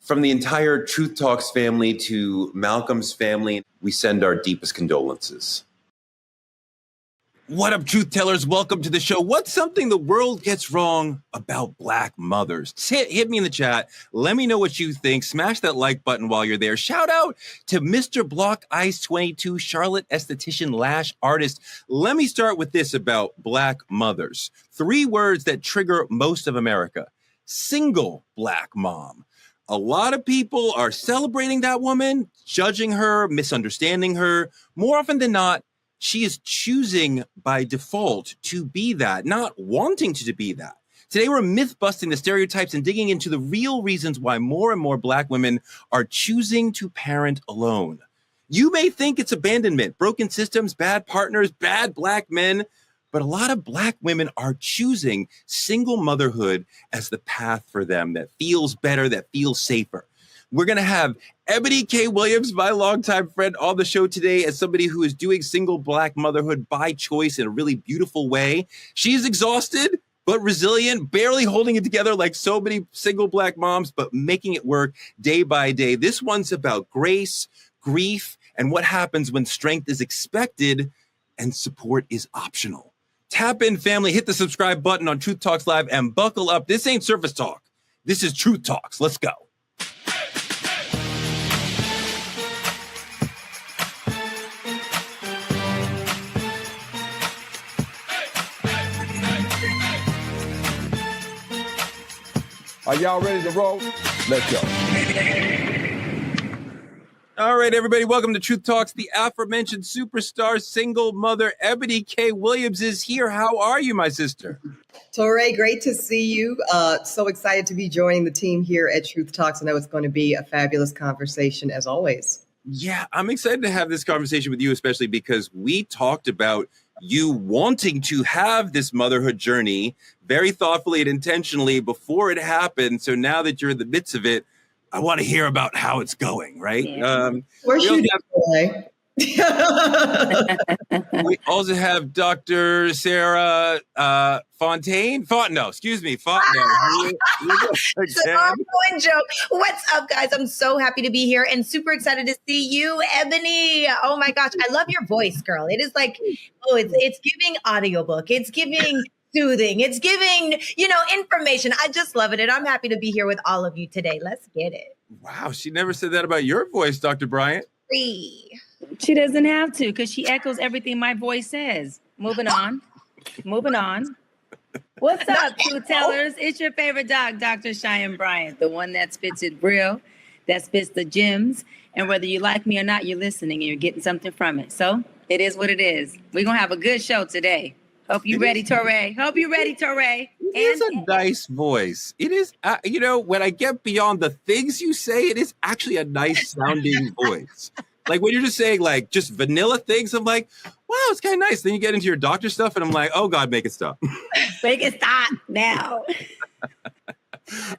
From the entire Truth Talks family to Malcolm's family, we send our deepest condolences. What up, truth tellers? Welcome to the show. What's something the world gets wrong about Black mothers? Hit me in the chat. Let me know what you think. Smash that like button while you're there. Shout out to Mr. Block Ice 22, Charlotte esthetician lash artist. Let me start with this about Black mothers. 3 words that trigger most of America. Single Black mom. A lot of people are celebrating that woman, judging her, misunderstanding her. More often than not, she is choosing by default to be that, not wanting to be that. Today, we're myth-busting the stereotypes and digging into the real reasons why more and more Black women are choosing to parent alone. You may think it's abandonment, broken systems, bad partners, bad Black men, but a lot of Black women are choosing single motherhood as the path for them that feels better, that feels safer. We're going to have EBONI K Williams, my longtime friend, on the show today as somebody who is doing single Black motherhood by choice in a really beautiful way. She's exhausted, but resilient, barely holding it together like so many single Black moms, but making it work day by day. This one's about grace, grief, and what happens when strength is expected and support is optional. Tap in, family, hit the subscribe button on Truth Talks Live and buckle up. This ain't surface talk. This is Truth Talks. Let's go. Are y'all ready to roll? Let's go. All right, everybody, welcome to Truth Talks. The aforementioned superstar single mother, EBONI K Williams, is here. How are you, my sister? Torre, great to see you. So excited to be joining the team here at Truth Talks. I know it's going to be a fabulous conversation as always. Yeah, I'm excited to have this conversation with you, especially because we talked about you wanting to have this motherhood journey very thoughtfully and intentionally before it happened. So now that you're in the midst of it, I want to hear about how it's going, right? Yeah. Where's you doing? We also have Dr. Sarah Fontaine. Fontenot. It's an ongoing joke. What's up, guys? I'm so happy to be here and super excited to see you, EBONI. Oh my gosh, I love your voice, girl. It is like, it's giving audiobook. It's giving soothing. It's giving, information. I just love it. And I'm happy to be here with all of you today. Let's get it. Wow, she never said that about your voice, Dr. Bryant. She doesn't have to because she echoes everything my voice says. Moving on. What's up, truth tellers? It's your favorite doc, Dr. Cheyenne Bryant, the one that spits it real, that spits the gems. And whether you like me or not, you're listening and you're getting something from it. So it is what it is. We're going to have a good show today. Hope you're ready, Torre. It is a nice voice. It is, when I get beyond the things you say, it is actually a nice sounding voice. Like when you're just saying like just vanilla things, I'm like, wow, it's kind of nice. Then you get into your doctor stuff and I'm like, oh God, make it stop. Make it stop now.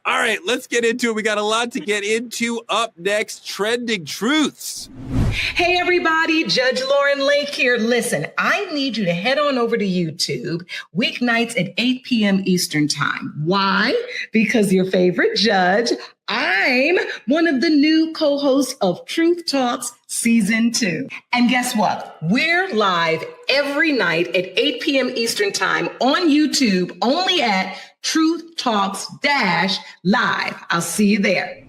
All right, let's get into it. We got a lot to get into. Up next, trending truths. Hey everybody, Judge Lauren Lake here. Listen, I need you to head on over to YouTube weeknights at 8 p.m. Eastern time. Why? Because your favorite judge, I'm one of the new co-hosts of Truth Talks Season 2. And guess what? We're live every night at 8 p.m. Eastern time on YouTube, only at Truth Talks-Live. I'll see you there.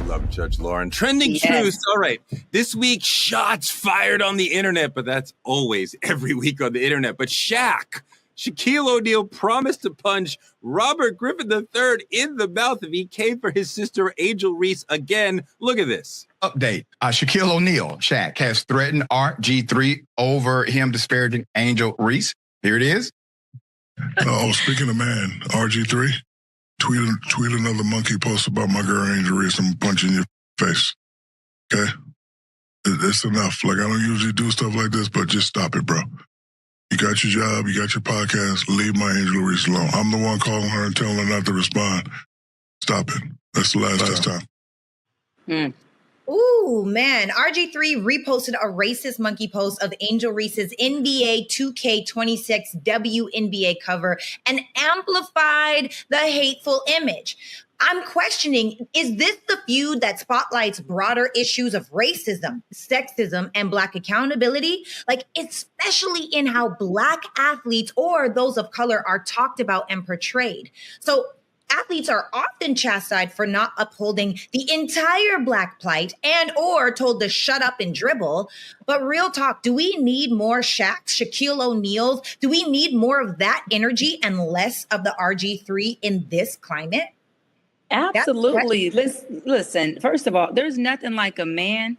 Love Judge Lauren. Trending truths. All right. This week, shots fired on the internet, but that's always every week on the internet. But Shaquille O'Neal promised to punch Robert Griffin III in the mouth if he came for his sister, Angel Reese, again. Look at this. Update. Shaquille O'Neal, Shaq, has threatened RG3 over him disparaging Angel Reese. Here it is. Speaking of man, RG3, tweet another monkey post about my girl Angel Reese. I'm punching your face. Okay? It's enough. Like, I don't usually do stuff like this, but just stop it, bro. You got your job, you got your podcast, leave my Angel Reese alone. I'm the one calling her and telling her not to respond. Stop it. That's the last time. Ooh, man. RG3 reposted a racist monkey post of Angel Reese's NBA 2K26 WNBA cover and amplified the hateful image. I'm questioning, is this the feud that spotlights broader issues of racism, sexism, and Black accountability? Like, especially in how Black athletes or those of color are talked about and portrayed. So athletes are often chastised for not upholding the entire Black plight and or told to shut up and dribble. But real talk, do we need more Shaqs, Shaquille O'Neals? Do we need more of that energy and less of the RG3 in this climate? Absolutely. Listen, first of all, there's nothing like a man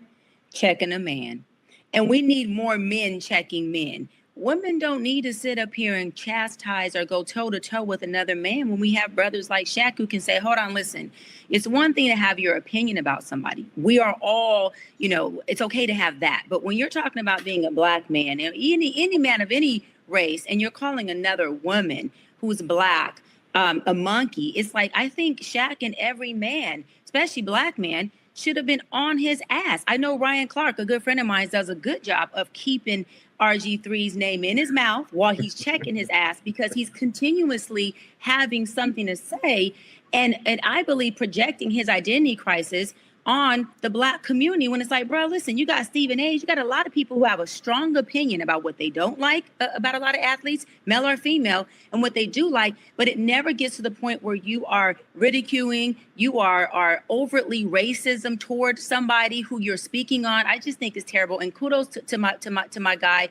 checking a man. And we need more men checking men. Women don't need to sit up here and chastise or go toe to toe with another man when we have brothers like Shaq who can say, hold on, listen, it's one thing to have your opinion about somebody. We are all, it's okay to have that. But when you're talking about being a Black man, any man of any race, and you're calling another woman who's Black a monkey, it's like, I think Shaq and every man, especially Black man, should have been on his ass. I know Ryan Clark, a good friend of mine, does a good job of keeping RG3's name in his mouth while he's checking his ass, because he's continuously having something to say, and I believe projecting his identity crisis on the Black community, when it's like, bro, listen, you got Stephen A. You got a lot of people who have a strong opinion about what they don't like about a lot of athletes, male or female, and what they do like, but it never gets to the point where you are ridiculing, you are overtly racism towards somebody who you're speaking on. I just think it's terrible. And kudos to my guy,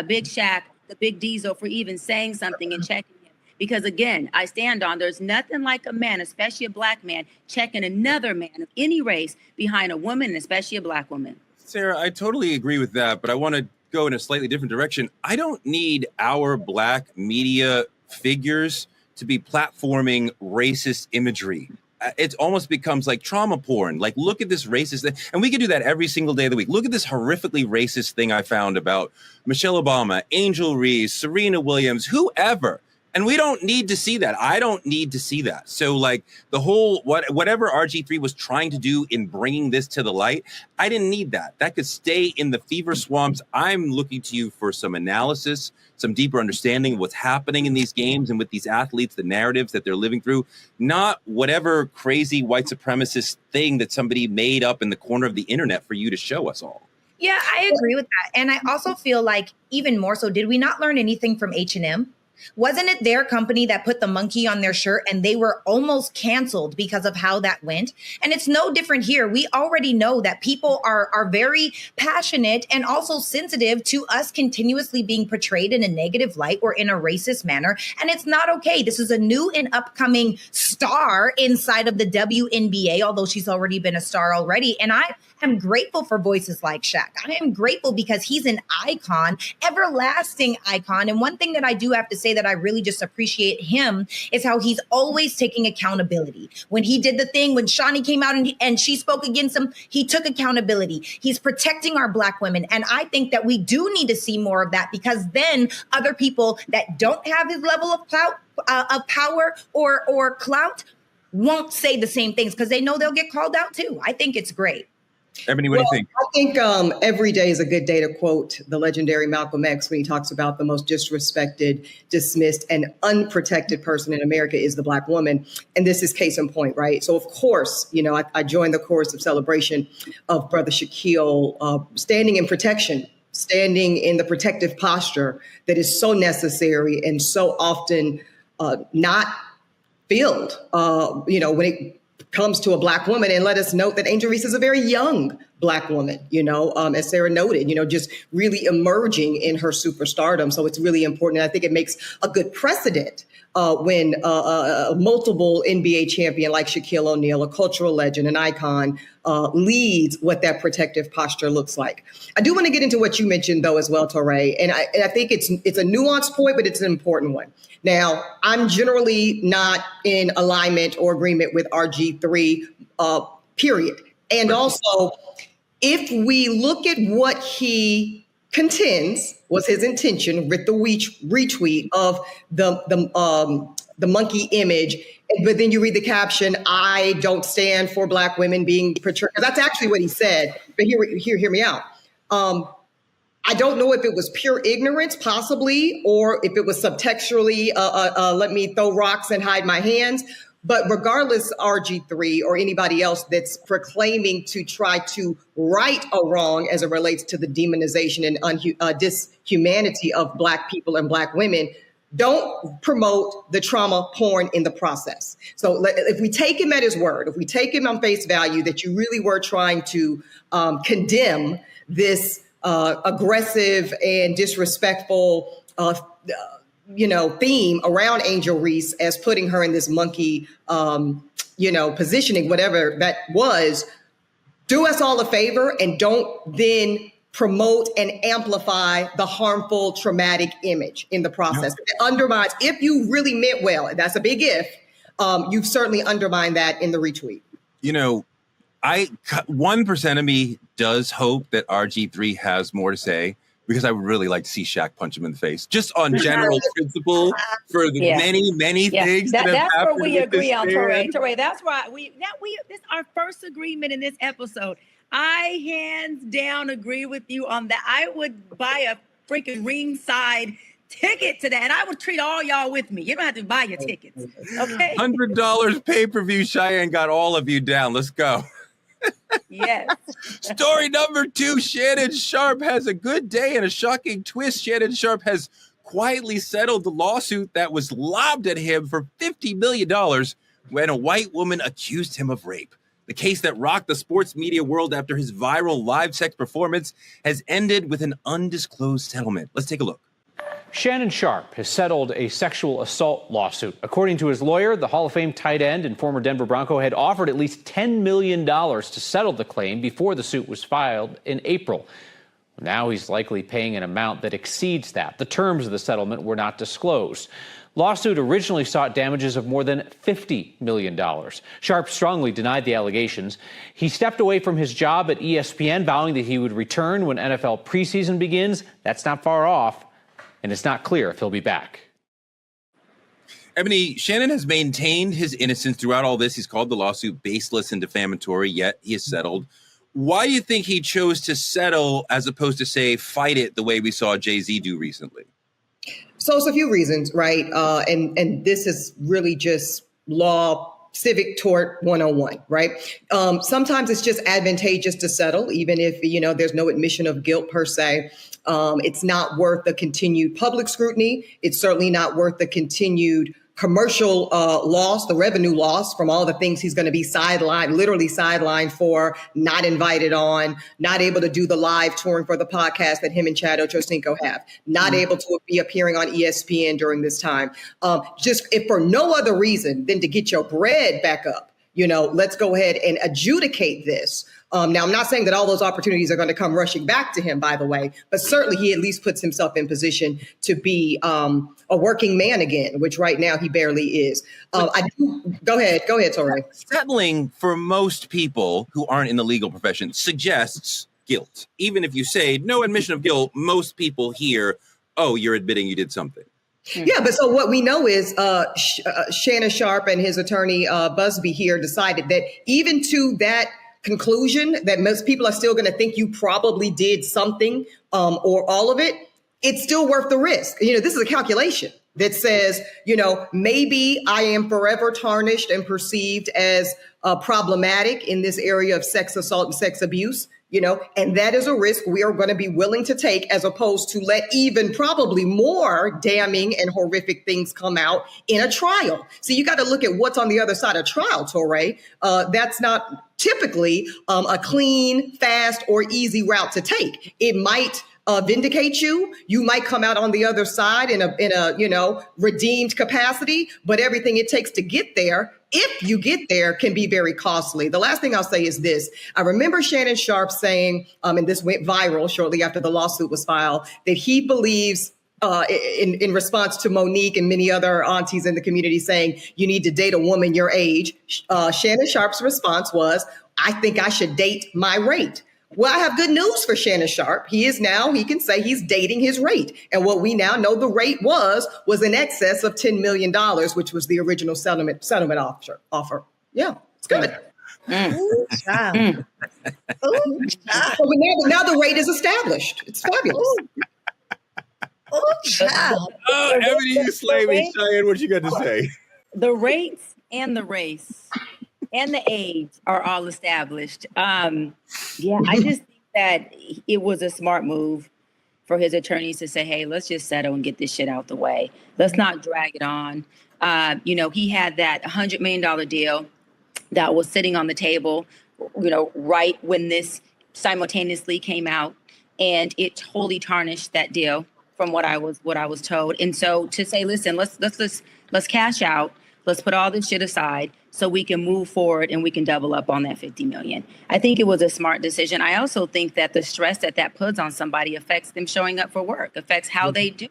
Big Shaq, the Big Diesel, for even saying something and checking. Because again, I stand on, there's nothing like a man, especially a Black man, checking another man of any race behind a woman, and especially a Black woman. Sarah, I totally agree with that, but I want to go in a slightly different direction. I don't need our Black media figures to be platforming racist imagery. It almost becomes like trauma porn. Like, look at this racist thing. And we can do that every single day of the week. Look at this horrifically racist thing I found about Michelle Obama, Angel Reese, Serena Williams, whoever. And we don't need to see that. I don't need to see that. So like the whole, whatever RG3 was trying to do in bringing this to the light, I didn't need that. That could stay in the fever swamps. I'm looking to you for some analysis, some deeper understanding of what's happening in these games and with these athletes, the narratives that they're living through, not whatever crazy white supremacist thing that somebody made up in the corner of the internet for you to show us all. Yeah, I agree with that. And I also feel like even more so, did we not learn anything from H&M? Wasn't it their company that put the monkey on their shirt and they were almost canceled because of how that went? And it's no different here. We already know that people are very passionate and also sensitive to us continuously being portrayed in a negative light or in a racist manner. And it's not okay. This is a new and upcoming star inside of the WNBA, although she's already been a star already. And I am grateful for voices like Shaq. I am grateful because he's an icon, everlasting icon. And one thing that I do have to say that I really just appreciate him is how he's always taking accountability. When he did the thing, when Shawnee came out and she spoke against him, he took accountability. He's protecting our Black women. And I think that we do need to see more of that, because then other people that don't have his level of clout, of power or clout won't say the same things because they know they'll get called out too. I think it's great. Ebony, what do you think? I think every day is a good day to quote the legendary Malcolm X when he talks about the most disrespected, dismissed, and unprotected person in America is the Black woman. And this is case in point, right? So, of course, I joined the chorus of celebration of Brother Shaquille standing in protection, standing in the protective posture that is so necessary and so often not filled, when it comes to a Black woman. And let us note that Angel Reese is a very young Black woman, as Sarah noted, just really emerging in her superstardom. So it's really important. And I think it makes a good precedent when a multiple NBA champion like Shaquille O'Neal, a cultural legend, an icon, leads what that protective posture looks like. I do want to get into what you mentioned, though, as well, Touré. And I think it's a nuanced point, but it's an important one. Now, I'm generally not in alignment or agreement with RG3, period. And also, if we look at what he contends was his intention with the retweet of the monkey image, but then you read the caption, "I don't stand for Black women being portrayed." That's actually what he said. But hear me out. I don't know if it was pure ignorance, possibly, or if it was subtextually, let me throw rocks and hide my hands. But regardless, RG3 or anybody else that's proclaiming to try to right a wrong as it relates to the demonization and dishumanity of Black people and Black women, don't promote the trauma porn in the process. So if we take him at his word, if we take him on face value that you really were trying to condemn this aggressive and disrespectful theme around Angel Reese as putting her in this monkey, positioning, whatever that was, do us all a favor and don't then promote and amplify the harmful, traumatic image in the process. It undermines, if you really meant well, and that's a big if, you've certainly undermined that in the retweet. 1% of me does hope that RG3 has more to say, because I would really like to see Shaq punch him in the face, just on general principle for the many things. That's where we agree on, Touré. That's why this is our first agreement in this episode. I hands down agree with you on that. I would buy a freaking ringside ticket to that, and I would treat all y'all with me. You don't have to buy your tickets, okay? $100 pay-per-view. Cheyenne got all of you down. Let's go. Yes. Story number 2, Shannon Sharpe has a good day and a shocking twist. Shannon Sharpe has quietly settled the lawsuit that was lobbed at him for $50 million when a white woman accused him of rape. The case that rocked the sports media world after his viral live sex performance has ended with an undisclosed settlement. Let's take a look. Shannon Sharpe has settled a sexual assault lawsuit. According to his lawyer, the Hall of Fame tight end and former Denver Bronco had offered at least $10 million to settle the claim before the suit was filed in April. Now he's likely paying an amount that exceeds that. The terms of the settlement were not disclosed. Lawsuit originally sought damages of more than $50 million. Sharpe strongly denied the allegations. He stepped away from his job at ESPN, vowing that he would return when NFL preseason begins. That's not far off, and it's not clear if he'll be back. Ebony, Shannon has maintained his innocence throughout all this. He's called the lawsuit baseless and defamatory, yet he has settled. Why do you think he chose to settle as opposed to, say, fight it the way we saw Jay-Z do recently? So it's a few reasons, right? And this is really just civic tort 101, right? Sometimes it's just advantageous to settle, even if, there's no admission of guilt per se. It's not worth the continued public scrutiny. It's certainly not worth the continued commercial loss, the revenue loss from all the things he's going to be literally sidelined for, not invited on, not able to do the live touring for the podcast that him and Chad Ochocinco have, not able to be appearing on ESPN during this time. Just if for no other reason than to get your bread back up, let's go ahead and adjudicate this. Now, I'm not saying that all those opportunities are going to come rushing back to him, by the way, but certainly he at least puts himself in position to be a working man again, which right now he barely is. Go ahead, Touré. Settling for most people who aren't in the legal profession suggests guilt. Even if you say no admission of guilt, most people hear, oh, you're admitting you did something. Yeah, but so what we know is Shannon Sharpe and his attorney Busby here decided that even to that conclusion that most people are still going to think you probably did something or all of it, it's still worth the risk. This is a calculation that says, maybe I am forever tarnished and perceived as problematic in this area of sex assault and sex abuse, and that is a risk we are going to be willing to take as opposed to let even probably more damning and horrific things come out in a trial. So you got to look at what's on the other side of trial, Touré. That's not typically a clean, fast, or easy route to take. It might vindicate you. You might come out on the other side in a redeemed capacity, but everything it takes to get there, if you get there, can be very costly. The last thing I'll say is this. I remember Shannon Sharpe saying, and this went viral shortly after the lawsuit was filed, that he believes in response to Monique and many other aunties in the community saying, you need to date a woman your age. Shannon Sharpe's response was, I think I should date my rate. Well, I have good news for Shannon Sharpe. He can say he's dating his rate. And what we now know the rate was in excess of $10 million, which was the original settlement offer. Yeah, it's good. Ooh, child. Ooh, child. So now the rate is established. It's fabulous. Ooh, child. Ebony, you slay me. Cheyenne, what you got to say? the rates and the race and the age are all established. Yeah, I just think that it was a smart move for his attorneys to say, hey, let's just settle and get this shit out the way. Let's not drag it on. He had that $100 million deal that was sitting on the table, right when this simultaneously came out, and it totally tarnished that deal from what I was told. And so to say, listen, let's cash out, let's put all this shit aside so we can move forward and we can double up on that 50 million. I think it was a smart decision. I also think that the stress that puts on somebody affects them showing up for work, affects how they do,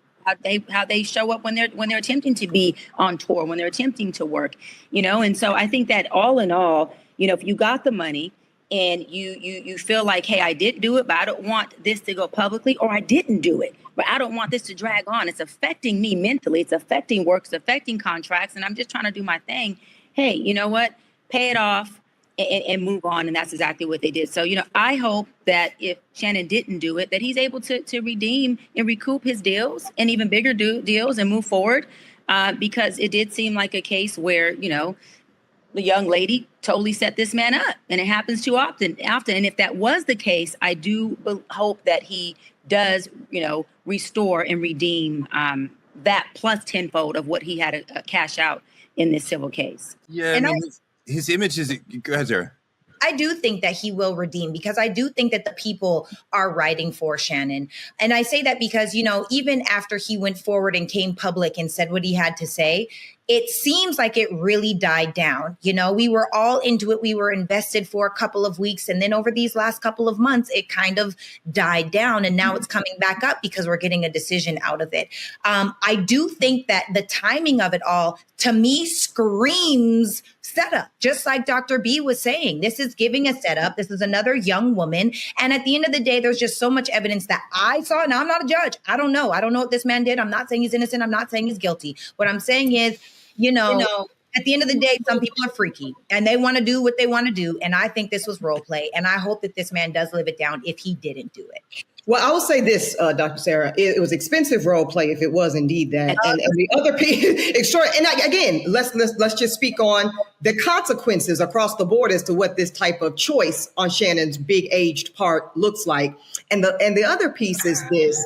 how they show up when they're attempting to be on tour, when they're attempting to work, And so I think that all in all, if you got the money and you feel like, hey, I did do it, but I don't want this to go publicly, or I didn't do it, but I don't want this to drag on. It's affecting me mentally. It's affecting work. It's affecting contracts. And I'm just trying to do my thing. Hey, you know what? Pay it off and move on. And that's exactly what they did. So, I hope that if Shannon didn't do it, that he's able to redeem and recoup his deals and even bigger deals and move forward, because it did seem like a case where, the young lady totally set this man up, and it happens too often. And if that was the case, I do hope that he does, restore and redeem that plus tenfold of what he had to cash out in this civil case. Yeah, and his image is. Go ahead, Sarah. I do think that he will redeem, because I do think that the people are writing for Shannon. And I say that because, even after he went forward and came public and said what he had to say, it seems like it really died down. We were all into it. We were invested for a couple of weeks. And then over these last couple of months, it kind of died down. And now it's coming back up because we're getting a decision out of it. I do think that the timing of it all, to me, screams setup. Just like Dr. B was saying, this is giving a setup. This is another young woman. And at the end of the day, there's just so much evidence that I saw. Now, I'm not a judge. I don't know. I don't know what this man did. I'm not saying he's innocent. I'm not saying he's guilty. What I'm saying is, at the end of the day, some people are freaky and they want to do what they want to do. And I think this was role play. And I hope that this man does live it down if he didn't do it. Well, I will say this, Dr. Sarah, it was expensive role play if it was indeed that. And the other piece, again, let's just speak on the consequences across the board as to what this type of choice on Shannon's big aged part looks like. And the other piece is this.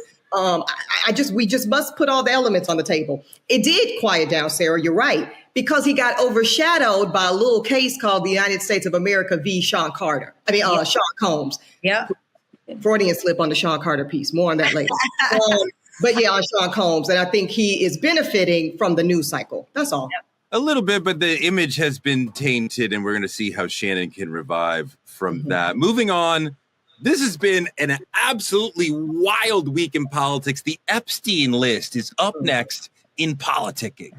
We just must put all the elements on the table. It did quiet down, Sarah. You're right, because he got overshadowed by a little case called the United States of America v. Sean Combs. Yeah. Freudian slip on the Sean Carter piece. More on that later. But yeah, on Sean Combs. And I think he is benefiting from the news cycle. That's all. A little bit, but the image has been tainted, and we're going to see how Shannon can revive from that. Moving on. This has been an absolutely wild week in politics. The Epstein list is up next in politicking.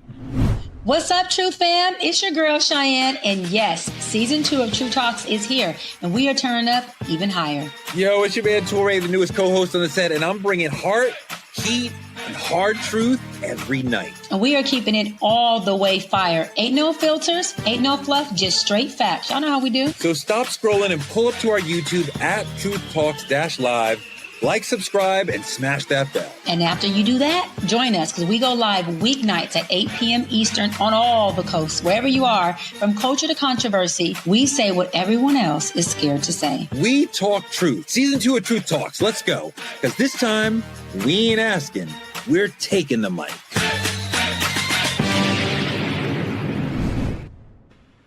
What's up, True Fam? It's your girl, Cheyenne. And yes, season 2 of True Talks is here, and we are turning up even higher. Yo, it's your man, Torre, the newest co-host on the set, and I'm bringing heart, heat, and hard truth every night. And we are keeping it all the way fire. Ain't no filters, ain't no fluff, just straight facts. Y'all know how we do. So stop scrolling and pull up to our YouTube at Truth Talks-Live. Like, subscribe, and smash that bell. And after you do that, join us, because we go live weeknights at 8 p.m. Eastern on all the coasts. Wherever you are, from culture to controversy, we say what everyone else is scared to say. We talk truth. Season 2 of Truth Talks. Let's go. Because this time, we ain't asking. We're taking the mic.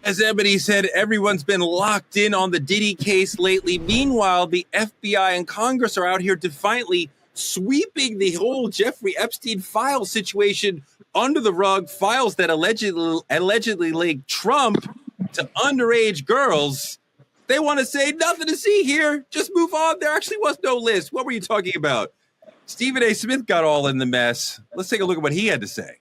As Ebony said, everyone's been locked in on the Diddy case lately. Meanwhile, the FBI and Congress are out here defiantly sweeping the whole Jeffrey Epstein file situation under the rug. Files that allegedly linked Trump to underage girls. They want to say nothing to see here. Just move on. There actually was no list. What were you talking about? Stephen A. Smith got all in the mess. Let's take a look at what he had to say.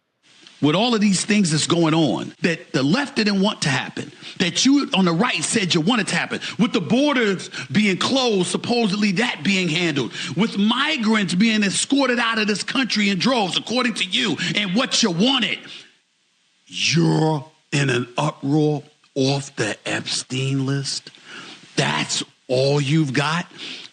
With all of these things that's going on, that the left didn't want to happen, that you on the right said you wanted to happen, with the borders being closed, supposedly that being handled, with migrants being escorted out of this country in droves, according to you, and what you wanted, you're in an uproar off the Epstein list. That's all you've got?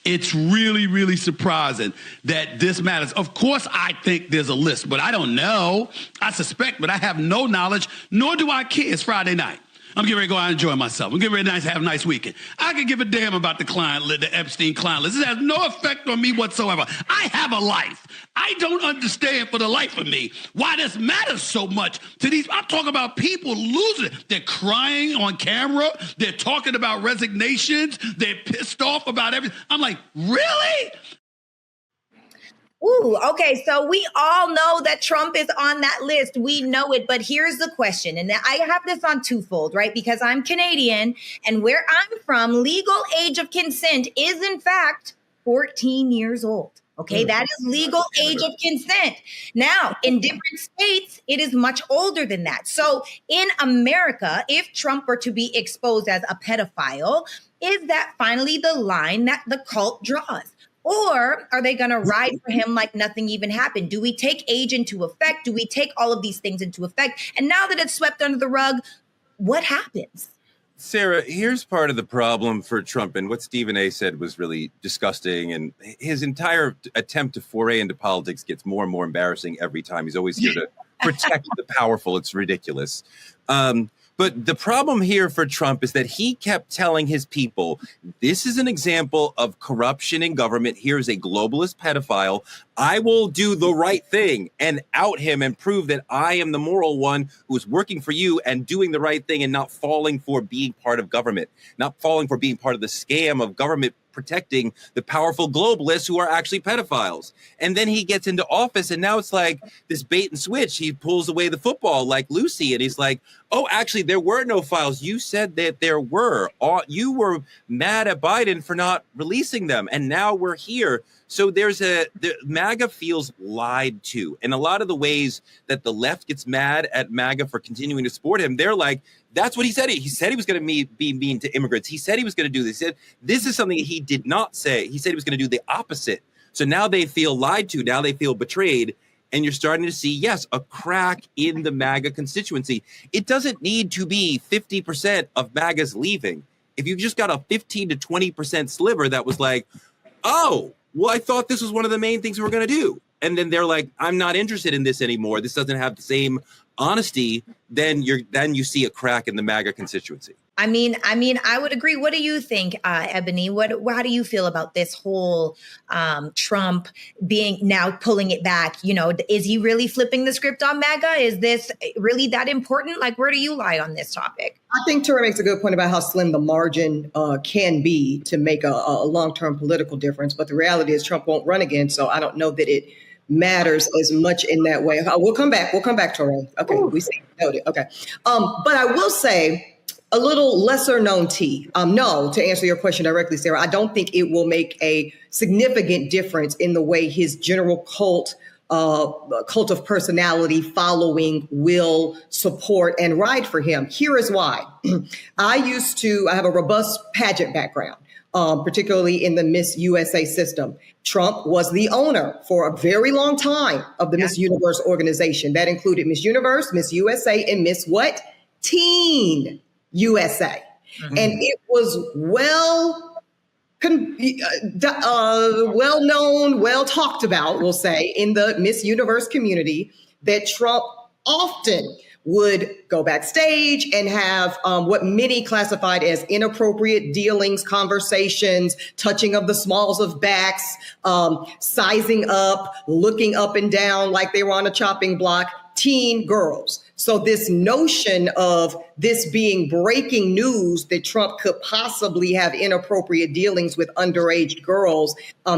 It's really, really surprising that this matters. Of course, I think there's a list, but I don't know. I suspect, but I have no knowledge, nor do I care. It's Friday night. I'm getting ready to go out and enjoy myself. I'm getting ready to have a nice weekend. I could give a damn about the Epstein client list. It has no effect on me whatsoever. I have a life. I don't understand for the life of me why this matters so much to these. I'm talking about people losing it. They're crying on camera. They're talking about resignations. They're pissed off about everything. I'm like, really? Ooh, okay. So we all know that Trump is on that list. We know it. But here's the question. And I have this on twofold, right? Because I'm Canadian, and where I'm from, legal age of consent is, in fact, 14 years old. Okay, that is legal age of consent. Now, in different states, it is much older than that. So in America, if Trump were to be exposed as a pedophile, is that finally the line that the cult draws? Or are they going to ride for him like nothing even happened? Do we take age into effect? Do we take all of these things into effect? And now that it's swept under the rug, what happens? Sarah, here's part of the problem for Trump, and what Stephen A. said was really disgusting, and his entire attempt to foray into politics gets more and more embarrassing every time. He's always here to protect the powerful. It's ridiculous. But the problem here for Trump is that he kept telling his people, this is an example of corruption in government. Here's a globalist pedophile. I will do the right thing and out him and prove that I am the moral one who's working for you and doing the right thing and not falling for being part of government, not falling for being part of the scam of government protecting the powerful globalists who are actually pedophiles. And then he gets into office, and now it's like this bait and switch. He pulls away the football like Lucy, and he's like, oh, actually, there were no files. You said that there were. You were mad at Biden for not releasing them, and now we're here. So the MAGA feels lied to. And a lot of the ways that the left gets mad at MAGA for continuing to support him, they're like, that's what he said. He said he was going to be mean to immigrants. He said he was going to do this. He said, this is something he did not say. He said he was going to do the opposite. So now they feel lied to. Now they feel betrayed. And you're starting to see, yes, a crack in the MAGA constituency. It doesn't need to be 50% of MAGAs leaving. If you've just got a 15 to 20% sliver that was like, oh, well, I thought this was one of the main things we were going to do. And then they're like, I'm not interested in this anymore. This doesn't have the same honesty. Then you see a crack in the MAGA constituency. I mean, I would agree. What do you think, Ebony? How do you feel about this whole Trump being now pulling it back? You know, is he really flipping the script on MAGA? Is this really that important? Like, where do you lie on this topic? I think Tura makes a good point about how slim the margin can be to make a long-term political difference. But the reality is Trump won't run again. So I don't know that it matters as much in that way. We'll come back, Tura. Okay, ooh. We see. Noted. Okay. But I will say, a little lesser known tea. No, to answer your question directly, Sarah, I don't think it will make a significant difference in the way his general cult of personality following will support and ride for him. Here is why. I have a robust pageant background, particularly in the Miss USA system. Trump was the owner for a very long time of the Miss Universe organization. That included Miss Universe, Miss USA, and Miss what? Teen USA. Mm-hmm. And it was well known, well talked about, we'll say, in the Miss Universe community that Trump often would go backstage and have what many classified as inappropriate dealings, conversations, touching of the smalls of backs, sizing up, looking up and down like they were on a chopping block, teen girls. So this notion of this being breaking news that Trump could possibly have inappropriate dealings with underage girls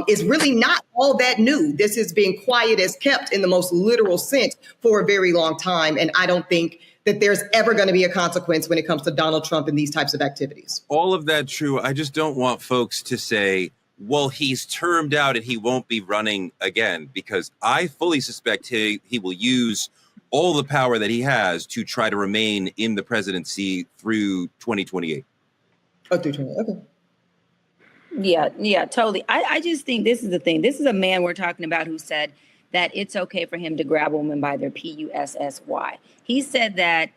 is really not all that new. This has been quiet as kept in the most literal sense for a very long time. And I don't think that there's ever going to be a consequence when it comes to Donald Trump and these types of activities. All of that true. I just don't want folks to say, well, he's termed out and he won't be running again, because I fully suspect he will use all the power that he has to try to remain in the presidency through 2028. Oh, through 2028. Okay. Yeah, totally. I just think this is the thing. This is a man we're talking about who said that it's okay for him to grab a woman by their PUSSY. He said that,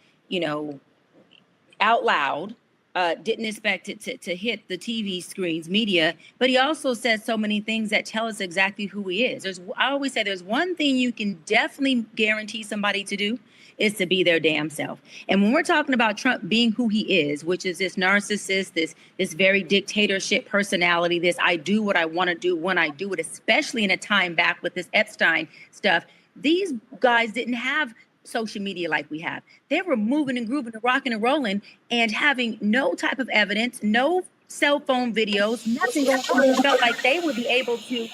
out loud, didn't expect it to hit the TV screens, media, but he also said so many things that tell us exactly who he is. I always say there's one thing you can definitely guarantee somebody to do is to be their damn self. And when we're talking about Trump being who he is, which is this narcissist, this very dictatorship personality, this I do what I want to do when I do it, especially in a time back with this Epstein stuff, these guys didn't have social media like we have. They were moving and grooving and rocking and rolling and having no type of evidence, no cell phone videos, nothing going on. It felt like they would be able to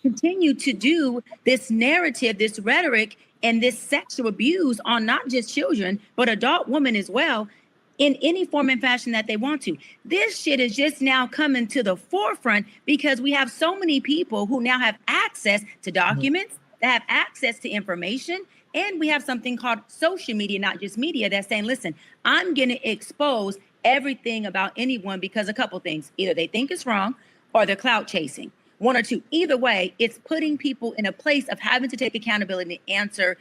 continue to do this narrative, this rhetoric, and this sexual abuse on not just children, but adult women as well, in any form and fashion that they want to. This shit is just now coming to the forefront because we have so many people who now have access to documents, that have access to information, and we have something called social media, not just media, that's saying, listen, I'm going to expose everything about anyone because a couple things. Either they think it's wrong or they're clout chasing. One or two. Either way, it's putting people in a place of having to take accountability and answer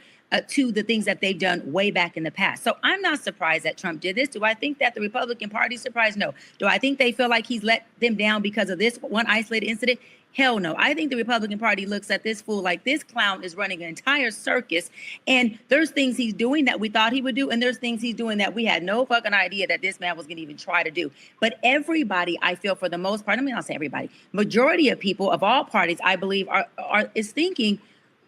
to the things that they've done way back in the past. So I'm not surprised that Trump did this. Do I think that the Republican Party is surprised? No. Do I think they feel like he's let them down because of this one isolated incident? Hell no. I think the Republican Party looks at this fool like this clown is running an entire circus. And there's things he's doing that we thought he would do. And there's things he's doing that we had no fucking idea that this man was going to even try to do. But everybody, I feel for the most part, I mean, I'll say everybody, majority of people of all parties, I believe is thinking,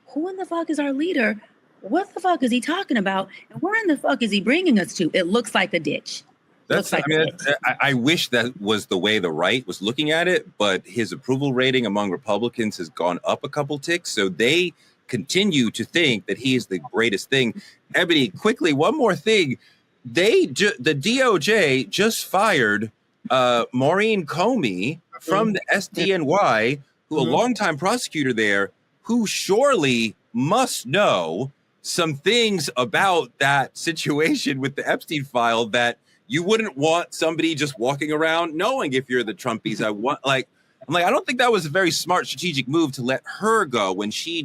who in the fuck is our leader? What the fuck is he talking about? And where in the fuck is he bringing us to? It looks like a ditch. I wish that was the way the right was looking at it, but his approval rating among Republicans has gone up a couple ticks. So they continue to think that he is the greatest thing. Ebony, quickly, one more thing. The DOJ just fired Maureen Comey from the SDNY, who a longtime prosecutor there, who surely must know some things about that situation with the Epstein file that you wouldn't want somebody just walking around knowing if you're the Trumpies. I don't think that was a very smart strategic move to let her go when she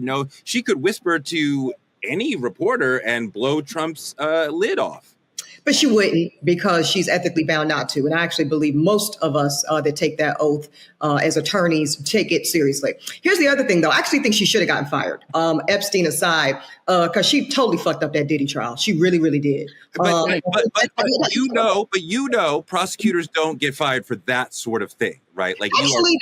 could whisper to any reporter and blow Trump's lid off. But she wouldn't, because she's ethically bound not to. And I actually believe most of us that take that oath as attorneys take it seriously. Here's the other thing, though. I actually think she should have gotten fired, Epstein aside, because she totally fucked up that Diddy trial. She really, really did. But prosecutors don't get fired for that sort of thing, right? Like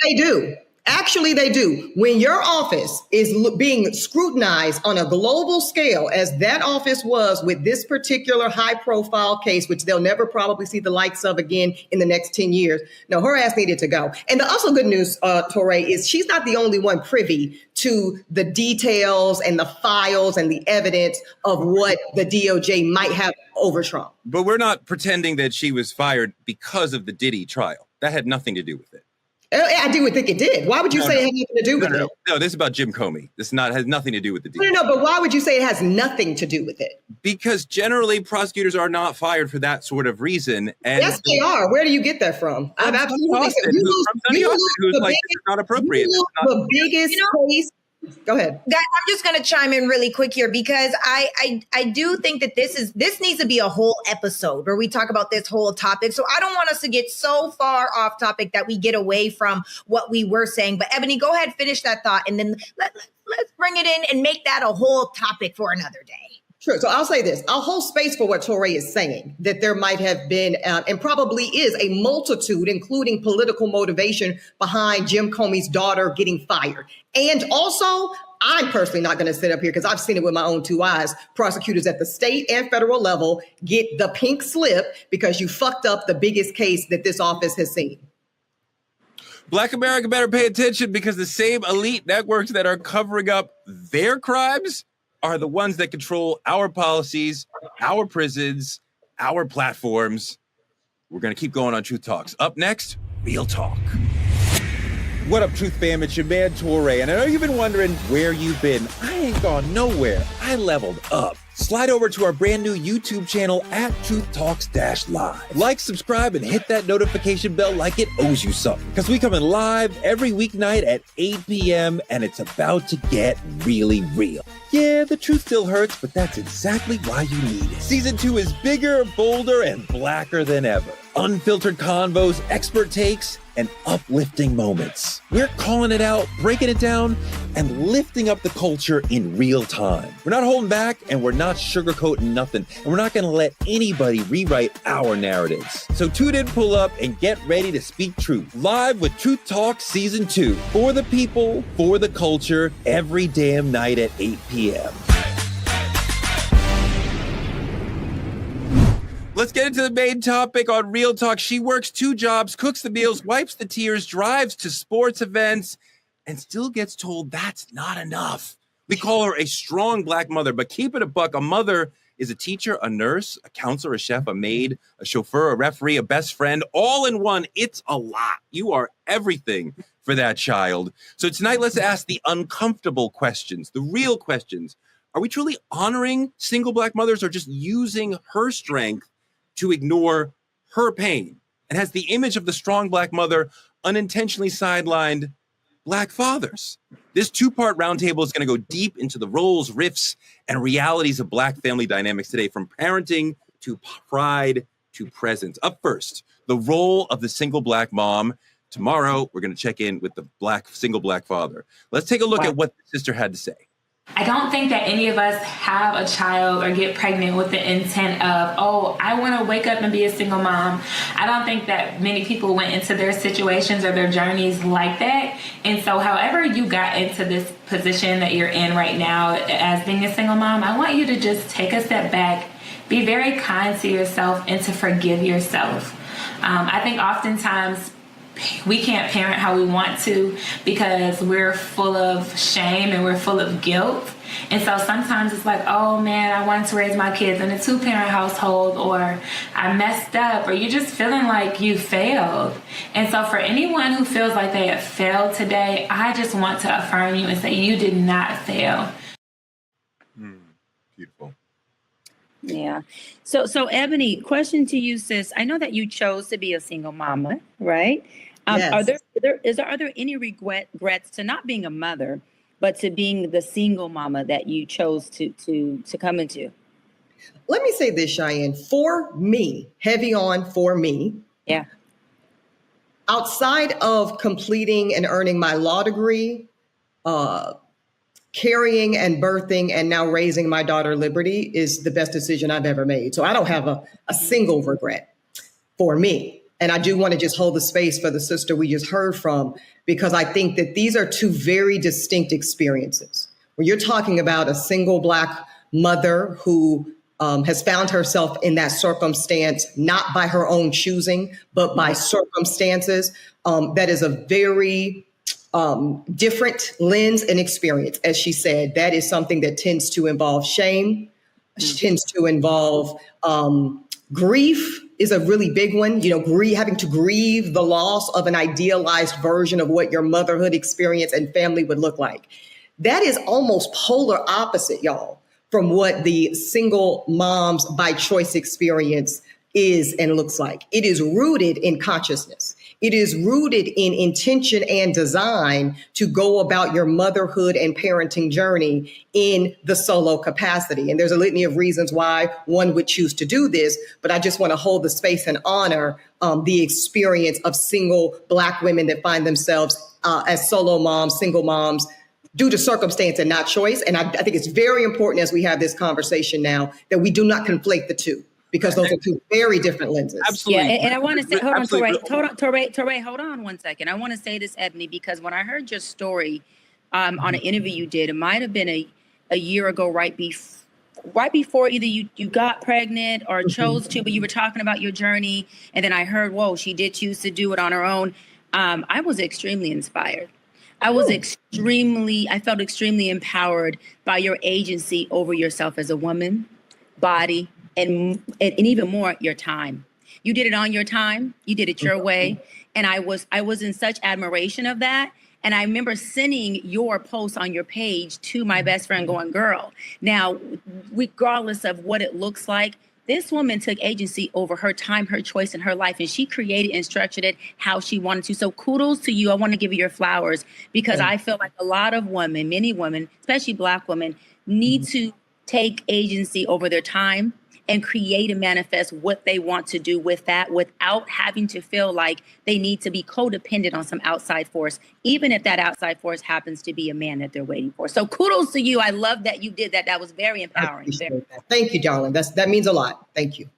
they do. Actually, they do. When your office is being scrutinized on a global scale, as that office was with this particular high-profile case, which they'll never probably see the likes of again in the next 10 years. No, her ass needed to go. And the also good news, Touré, is she's not the only one privy to the details and the files and the evidence of what the DOJ might have over Trump. But we're not pretending that she was fired because of the Diddy trial. That had nothing to do with it. I do think it did. Why would you say it had nothing to do with it? No, this is about Jim Comey. This has nothing to do with the deal. No, but why would you say it has nothing to do with it? Because generally prosecutors are not fired for that sort of reason. And yes, they are. Where do you get that from? I've absolutely who's like, it's not appropriate. The biggest case. Go ahead. Guys, I'm just going to chime in really quick here because I do think that this needs to be a whole episode where we talk about this whole topic. So I don't want us to get so far off topic that we get away from what we were saying. But Ebony, go ahead, finish that thought, and then let's bring it in and make that a whole topic for another day. Sure. So I'll say this. I'll hold space for what Touré is saying, that there might have been and probably is a multitude, including political motivation behind Jim Comey's daughter getting fired. And also, I'm personally not going to sit up here because I've seen it with my own two eyes. Prosecutors at the state and federal level get the pink slip because you fucked up the biggest case that this office has seen. Black America better pay attention because the same elite networks that are covering up their crimes are the ones that control our policies, our prisons, our platforms. We're going to keep going on Truth Talks. Up next, Real Talk. What up, Truth Fam? It's your man, Touré. And I know you've been wondering where you've been. I ain't gone nowhere. I leveled up. Slide over to our brand new YouTube channel at Truth Talks-Live. Like, subscribe, and hit that notification bell like it owes you something. Because we come in live every weeknight at 8 p.m. and it's about to get really real. Yeah, the truth still hurts, but that's exactly why you need it. Season 2 is bigger, bolder, and blacker than ever. unfiltered convos, expert takes, and uplifting moments. We're calling it out, breaking it down, and lifting up the culture in real time. We're not holding back, and we're not sugarcoating nothing, and we're not going to let anybody rewrite our narratives. So tune in, pull up, and get ready to speak truth. Live with Truth Talk Season 2. For the people, for the culture, every damn night at 8 p.m. Let's get into the main topic on Real Talk. She works 2 jobs, cooks the meals, wipes the tears, drives to sports events, and still gets told that's not enough. We call her a strong Black mother, but keep it a buck. A mother is a teacher, a nurse, a counselor, a chef, a maid, a chauffeur, a referee, a best friend, all in one. It's a lot. You are everything for that child. So tonight, let's ask the uncomfortable questions, the real questions. Are we truly honoring single Black mothers or just using her strength to ignore her pain? And has the image of the strong Black mother unintentionally sidelined Black fathers? This 2-part roundtable is going to go deep into the roles, rifts, and realities of Black family dynamics today, from parenting to pride to presence. Up first, the role of the single Black mom. Tomorrow, we're going to check in with the single Black father. Let's take a look at what the sister had to say. I don't think that any of us have a child or get pregnant with the intent of, oh, I want to wake up and be a single mom. I don't think that many people went into their situations or their journeys like that. And so however you got into this position that you're in right now as being a single mom, I want you to just take a step back, be very kind to yourself, and to forgive yourself. I think oftentimes we can't parent how we want to because we're full of shame and we're full of guilt. And so sometimes it's like, oh man, I wanted to raise my kids in a 2-parent household, or I messed up, or you're just feeling like you failed. And so for anyone who feels like they have failed today, I just want to affirm you and say you did not fail. Beautiful. Yeah. So Ebony, question to you, sis. I know that you chose to be a single mama, right? Yes. Are there any regrets to not being a mother, but to being the single mama that you chose to come into? Let me say this, Cheyenne. For me, heavy on for me. Yeah. Outside of completing and earning my law degree, carrying and birthing and now raising my daughter Liberty is the best decision I've ever made. So I don't have a single regret for me. And I do want to just hold the space for the sister we just heard from, because I think that these are 2 very distinct experiences. When you're talking about a single Black mother who has found herself in that circumstance, not by her own choosing, but by circumstances, that is a very different lens and experience. As she said, that is something that tends to involve shame, tends to involve grief is a really big one. You know, having to grieve the loss of an idealized version of what your motherhood experience and family would look like. That is almost polar opposite, y'all, from what the single moms by choice experience is and looks like. It is rooted in consciousness. It is rooted in intention and design to go about your motherhood and parenting journey in the solo capacity. And there's a litany of reasons why one would choose to do this, but I just want to hold the space and honor the experience of single Black women that find themselves as solo moms, single moms, due to circumstance and not choice. And I think it's very important as we have this conversation now that we do not conflate the 2. Because those are 2 very different lenses. Absolutely. Yeah, and I want to say, hold on, Touré, hold on one second. I want to say this, Ebony, because when I heard your story on an interview you did, it might have been a year ago, right before either you got pregnant or chose to, but you were talking about your journey. And then I heard, whoa, she did choose to do it on her own. I was extremely inspired. I felt extremely empowered by your agency over yourself as a woman, body, and even more, your time. You did it on your time. You did it your way. And I was in such admiration of that. And I remember sending your post on your page to my best friend going, girl, now, regardless of what it looks like, this woman took agency over her time, her choice, and her life, and she created and structured it how she wanted to. So kudos to you. I want to give you your flowers because I feel like a lot of women, many women, especially Black women, need to take agency over their time and create and manifest what they want to do with that without having to feel like they need to be codependent on some outside force, even if that outside force happens to be a man that they're waiting for. So kudos to you. I love that you did that. That was very empowering. Thank you, darling. That means a lot. Thank you.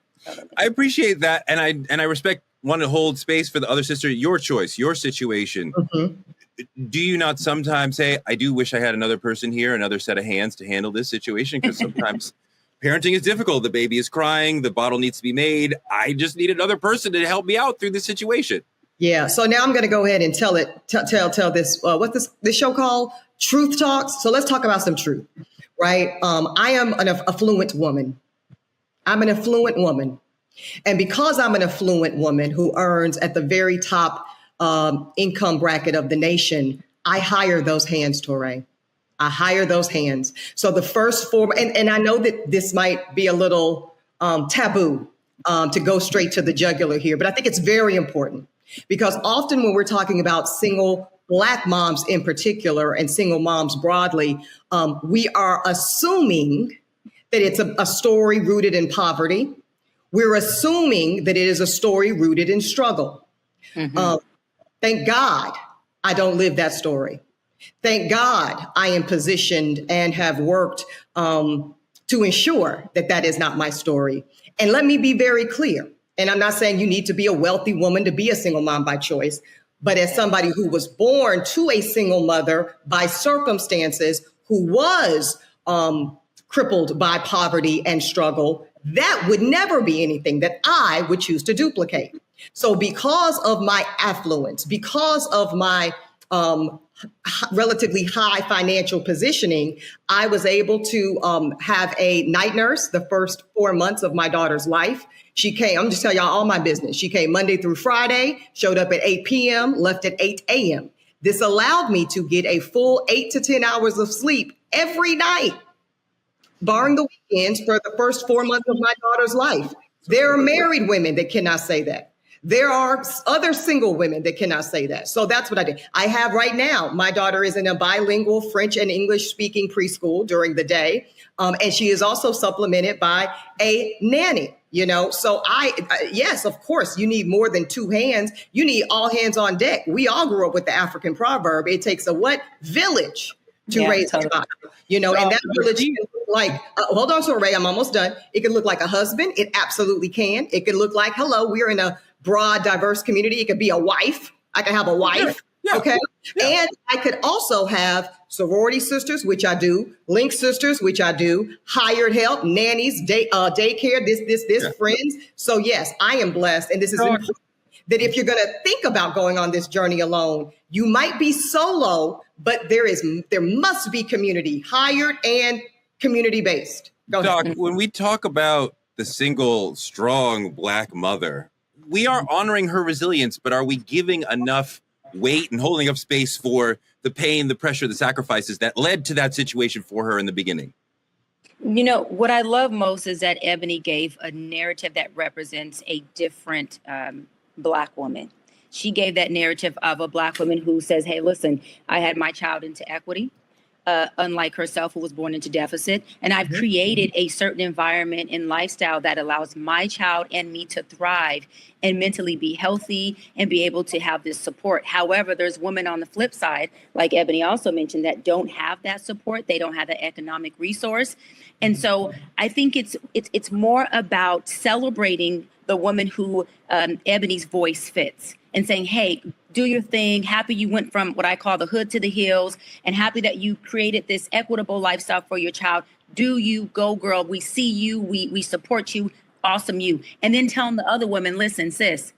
I appreciate that, and I respect wanting to hold space for the other sister. Your choice, your situation. Do you not sometimes say, I do wish I had another person here, another set of hands to handle this situation? Because sometimes parenting is difficult. The baby is crying. The bottle needs to be made. I just need another person to help me out through this situation. Yeah. So now I'm going to go ahead and tell this, what's this show called? Truth Talks. So let's talk about some truth, right? I am an affluent woman. I'm an affluent woman. And because I'm an affluent woman who earns at the very top income bracket of the nation, I hire those hands, Touré. I hire those hands. So the first form, and I know that this might be a little taboo to go straight to the jugular here, but I think it's very important because often when we're talking about single Black moms in particular and single moms broadly, we are assuming that it's a story rooted in poverty. We're assuming that it is a story rooted in struggle. Thank God I don't live that story. Thank God I am positioned and have worked to ensure that that is not my story. And let me be very clear. And I'm not saying you need to be a wealthy woman to be a single mom by choice, but as somebody who was born to a single mother by circumstances, who was crippled by poverty and struggle, that would never be anything that I would choose to duplicate. So because of my affluence, because of my relatively high financial positioning, I was able to have a night nurse the first 4 months of my daughter's life. She came, I'm just telling y'all all my business. She came Monday through Friday, showed up at 8 p.m., left at 8 a.m. This allowed me to get a full 8 to 10 hours of sleep every night, barring the weekends, for the first 4 months of my daughter's life. There are married women that cannot say that. There are other single women that cannot say that. So that's what I did. I have right now, my daughter is in a bilingual French and English speaking preschool during the day. And she is also supplemented by a nanny, you know. So yes, of course, you need more than two hands. You need all hands on deck. We all grew up with the African proverb. It takes a what? Village to raise a child, you know, and that village can look like, hold on, Ray, I'm almost done. It can look like a husband. It absolutely can. It can look like, hello, we're in a broad, diverse community. It could be a wife. I can have a wife. Yeah. Okay. Yeah. And I could also have sorority sisters, which I do, link sisters, which I do, hired help, nannies, daycare, friends. So yes, I am blessed. And this is important, that if you're going to think about going on this journey alone, you might be solo, but there must be community, hired and community-based. Doc, when we talk about the single, strong Black mother, we are honoring her resilience, but are we giving enough weight and holding up space for the pain, the pressure, the sacrifices that led to that situation for her in the beginning? You know, what I love most is that Ebony gave a narrative that represents a different Black woman. She gave that narrative of a Black woman who says, hey, listen, I had my child into equity. Unlike herself, who was born into deficit. And I've created a certain environment and lifestyle that allows my child and me to thrive and mentally be healthy and be able to have this support. However, there's women on the flip side, like Ebony also mentioned, that don't have that support. They don't have the economic resource. And so I think it's more about celebrating the woman who Ebony's voice fits and saying, hey, do your thing. Happy you went from what I call the hood to the hills, and happy that you created this equitable lifestyle for your child. Do you, go girl. We see you. We support you. Awesome you. And then telling the other women, listen, sis,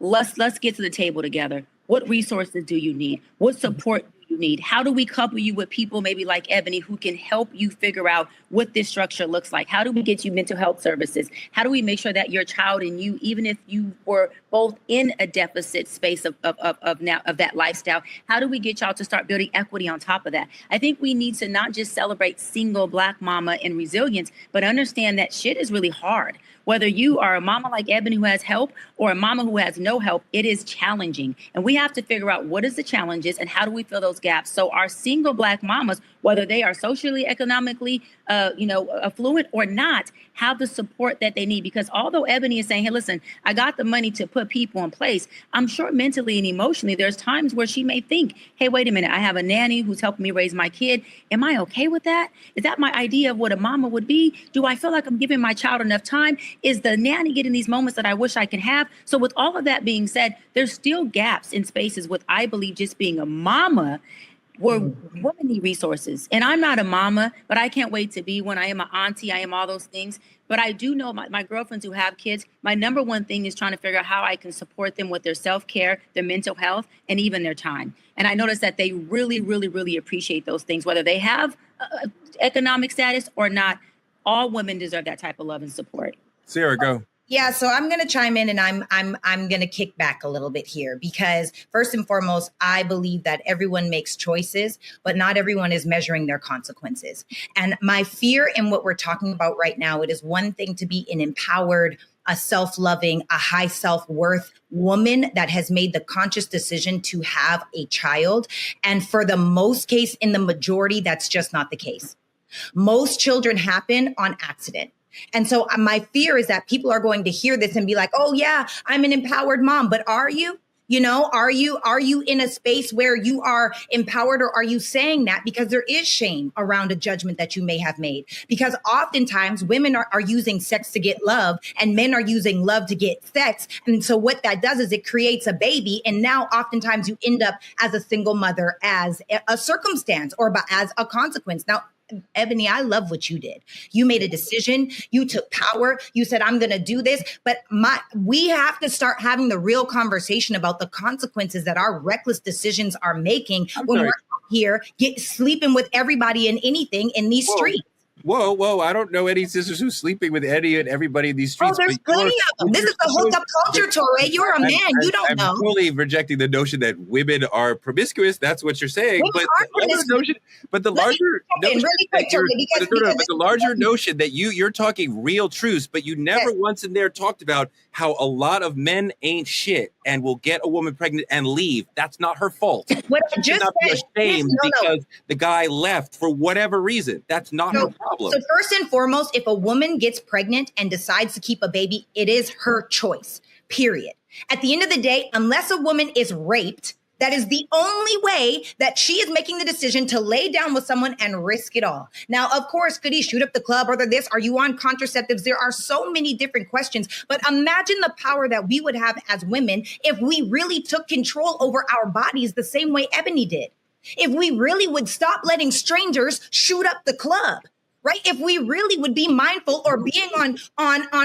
let's get to the table together. What resources do you need? What support do you need? How do we couple you with people maybe like Ebony who can help you figure out what this structure looks like? How do we get you mental health services? How do we make sure that your child and you, even if you were both in a deficit space of that lifestyle, how do we get y'all to start building equity on top of that? I think we need to not just celebrate single Black mama and resilience, but understand that shit is really hard. Whether you are a mama like Ebony who has help or a mama who has no help, it is challenging. And we have to figure out what is the challenges and how do we fill those gaps. So our single Black mamas, whether they are socially, economically, affluent or not, have the support that they need. Because although Ebony is saying, hey, listen, I got the money to put people in place, I'm sure mentally and emotionally, there's times where she may think, hey, wait a minute, I have a nanny who's helping me raise my kid. Am I okay with that? Is that my idea of what a mama would be? Do I feel like I'm giving my child enough time? Is the nanny getting these moments that I wish I could have? So with all of that being said, there's still gaps in spaces with, I believe, just being a mama where women need resources. And I'm not a mama, but I can't wait to be one. I am an auntie. I am all those things. But I do know my girlfriends who have kids, my number one thing is trying to figure out how I can support them with their self-care, their mental health, and even their time. And I notice that they really, really, really appreciate those things, whether they have economic status or not. All women deserve that type of love and support. Sarah, go. Yeah, so I'm going to chime in, and I'm going to kick back a little bit here, because first and foremost, I believe that everyone makes choices, but not everyone is measuring their consequences. And my fear in what we're talking about right now, it is one thing to be an empowered, a self-loving, a high self-worth woman that has made the conscious decision to have a child. And for the most case, in the majority, that's just not the case. Most children happen on accident. And so my fear is that people are going to hear this and be like, oh yeah, I'm an empowered mom, but are you? Are you in a space where you are empowered, or are you saying that because there is shame around a judgment that you may have made? Because oftentimes women are using sex to get love, and men are using love to get sex. And so what that does is it creates a baby. And now oftentimes you end up as a single mother as a circumstance or as a consequence. Now, Ebony, I love what you did. You made a decision. You took power. You said, I'm going to do this. But we have to start having the real conversation about the consequences that our reckless decisions are making when we're out here sleeping with everybody and anything in these streets. Whoa. I don't know any sisters who's sleeping with any and everybody in these streets. Oh, there's plenty of them. This is the hookup culture, Torre. You're a man. You don't know. I'm fully rejecting the notion that women are promiscuous. That's what you're saying. But the larger notion that you're talking real truths, but you never once in there talked about how a lot of men ain't shit and will get a woman pregnant and leave. That's not her fault. What I just said, be ashamed because the guy left for whatever reason. That's not her problem. So first and foremost, if a woman gets pregnant and decides to keep a baby, it is her choice, period. At the end of the day, unless a woman is raped, that is the only way that she is making the decision to lay down with someone and risk it all. Now, of course, could he shoot up the club or this? Are you on contraceptives? There are so many different questions. But imagine the power that we would have as women if we really took control over our bodies the same way Ebony did. If we really would stop letting strangers shoot up the club. Right? If we really would be mindful or being on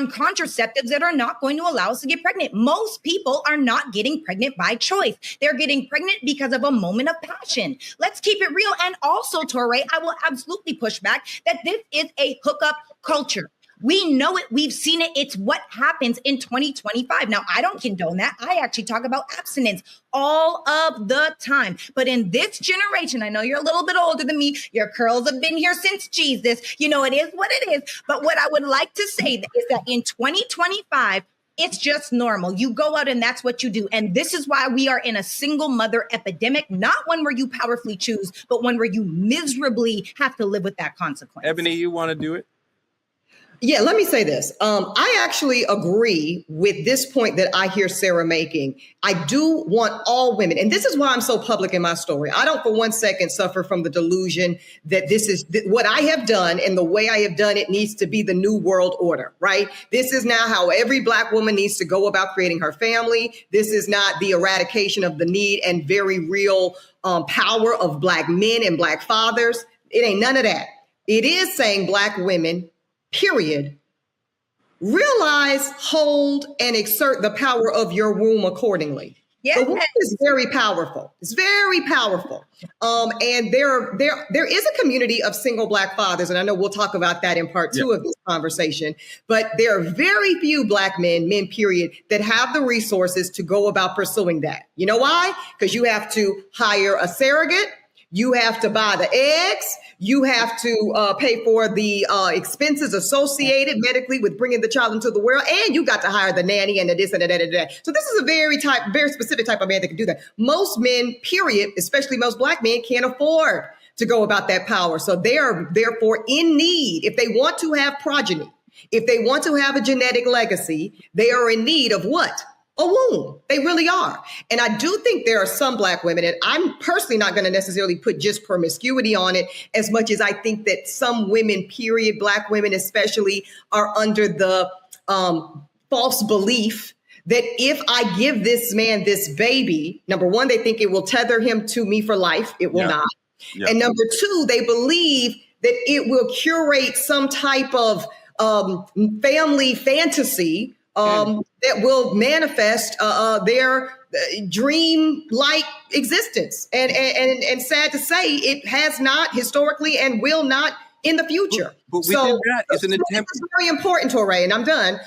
contraceptives that are not going to allow us to get pregnant. Most people are not getting pregnant by choice. They're getting pregnant because of a moment of passion. Let's keep it real. And also, Torre, I will absolutely push back that this is a hookup culture. We know it. We've seen it. It's what happens in 2025. Now, I don't condone that. I actually talk about abstinence all of the time. But in this generation, I know you're a little bit older than me. Your curls have been here since Jesus. It is what it is. But what I would like to say is that in 2025, it's just normal. You go out and that's what you do. And this is why we are in a single mother epidemic, not one where you powerfully choose, but one where you miserably have to live with that consequence. Ebony, you want to do it? Yeah, let me say this. I actually agree with this point that I hear Sarah making. I do want all women, and this is why I'm so public in my story. I don't for one second suffer from the delusion that this is what I have done and the way I have done it needs to be the new world order, right? This is now how every Black woman needs to go about creating her family. This is not the eradication of the need and very real power of Black men and Black fathers. It ain't none of that. It is saying Black women, period, realize, hold, and exert the power of your womb accordingly. Yes. The womb is very powerful. It's very powerful. And there is a community of single Black fathers, and I know we'll talk about that in part two of this conversation, but there are very few Black men, period, that have the resources to go about pursuing that. You know why? Because you have to hire a surrogate. You have to buy the eggs. You have to pay for the expenses associated medically with bringing the child into the world. And you got to hire the nanny and the this and the that. So this is a very specific type of man that can do that. Most men, period, especially most Black men, can't afford to go about that power. So they are therefore in need. If they want to have progeny, if they want to have a genetic legacy, they are in need of what? A womb. They really are. And I do think there are some Black women, and I'm personally not going to necessarily put just promiscuity on it as much as I think that some women, period, Black women especially, are under the false belief that if I give this man this baby, number one, they think it will tether him to me for life. It will not. Yeah. And number two, they believe that it will curate some type of family fantasy that will manifest their dream-like existence. And sad to say, it has not historically and will not in the future. But so that is an attempt. It's very important, Touré, and I'm done.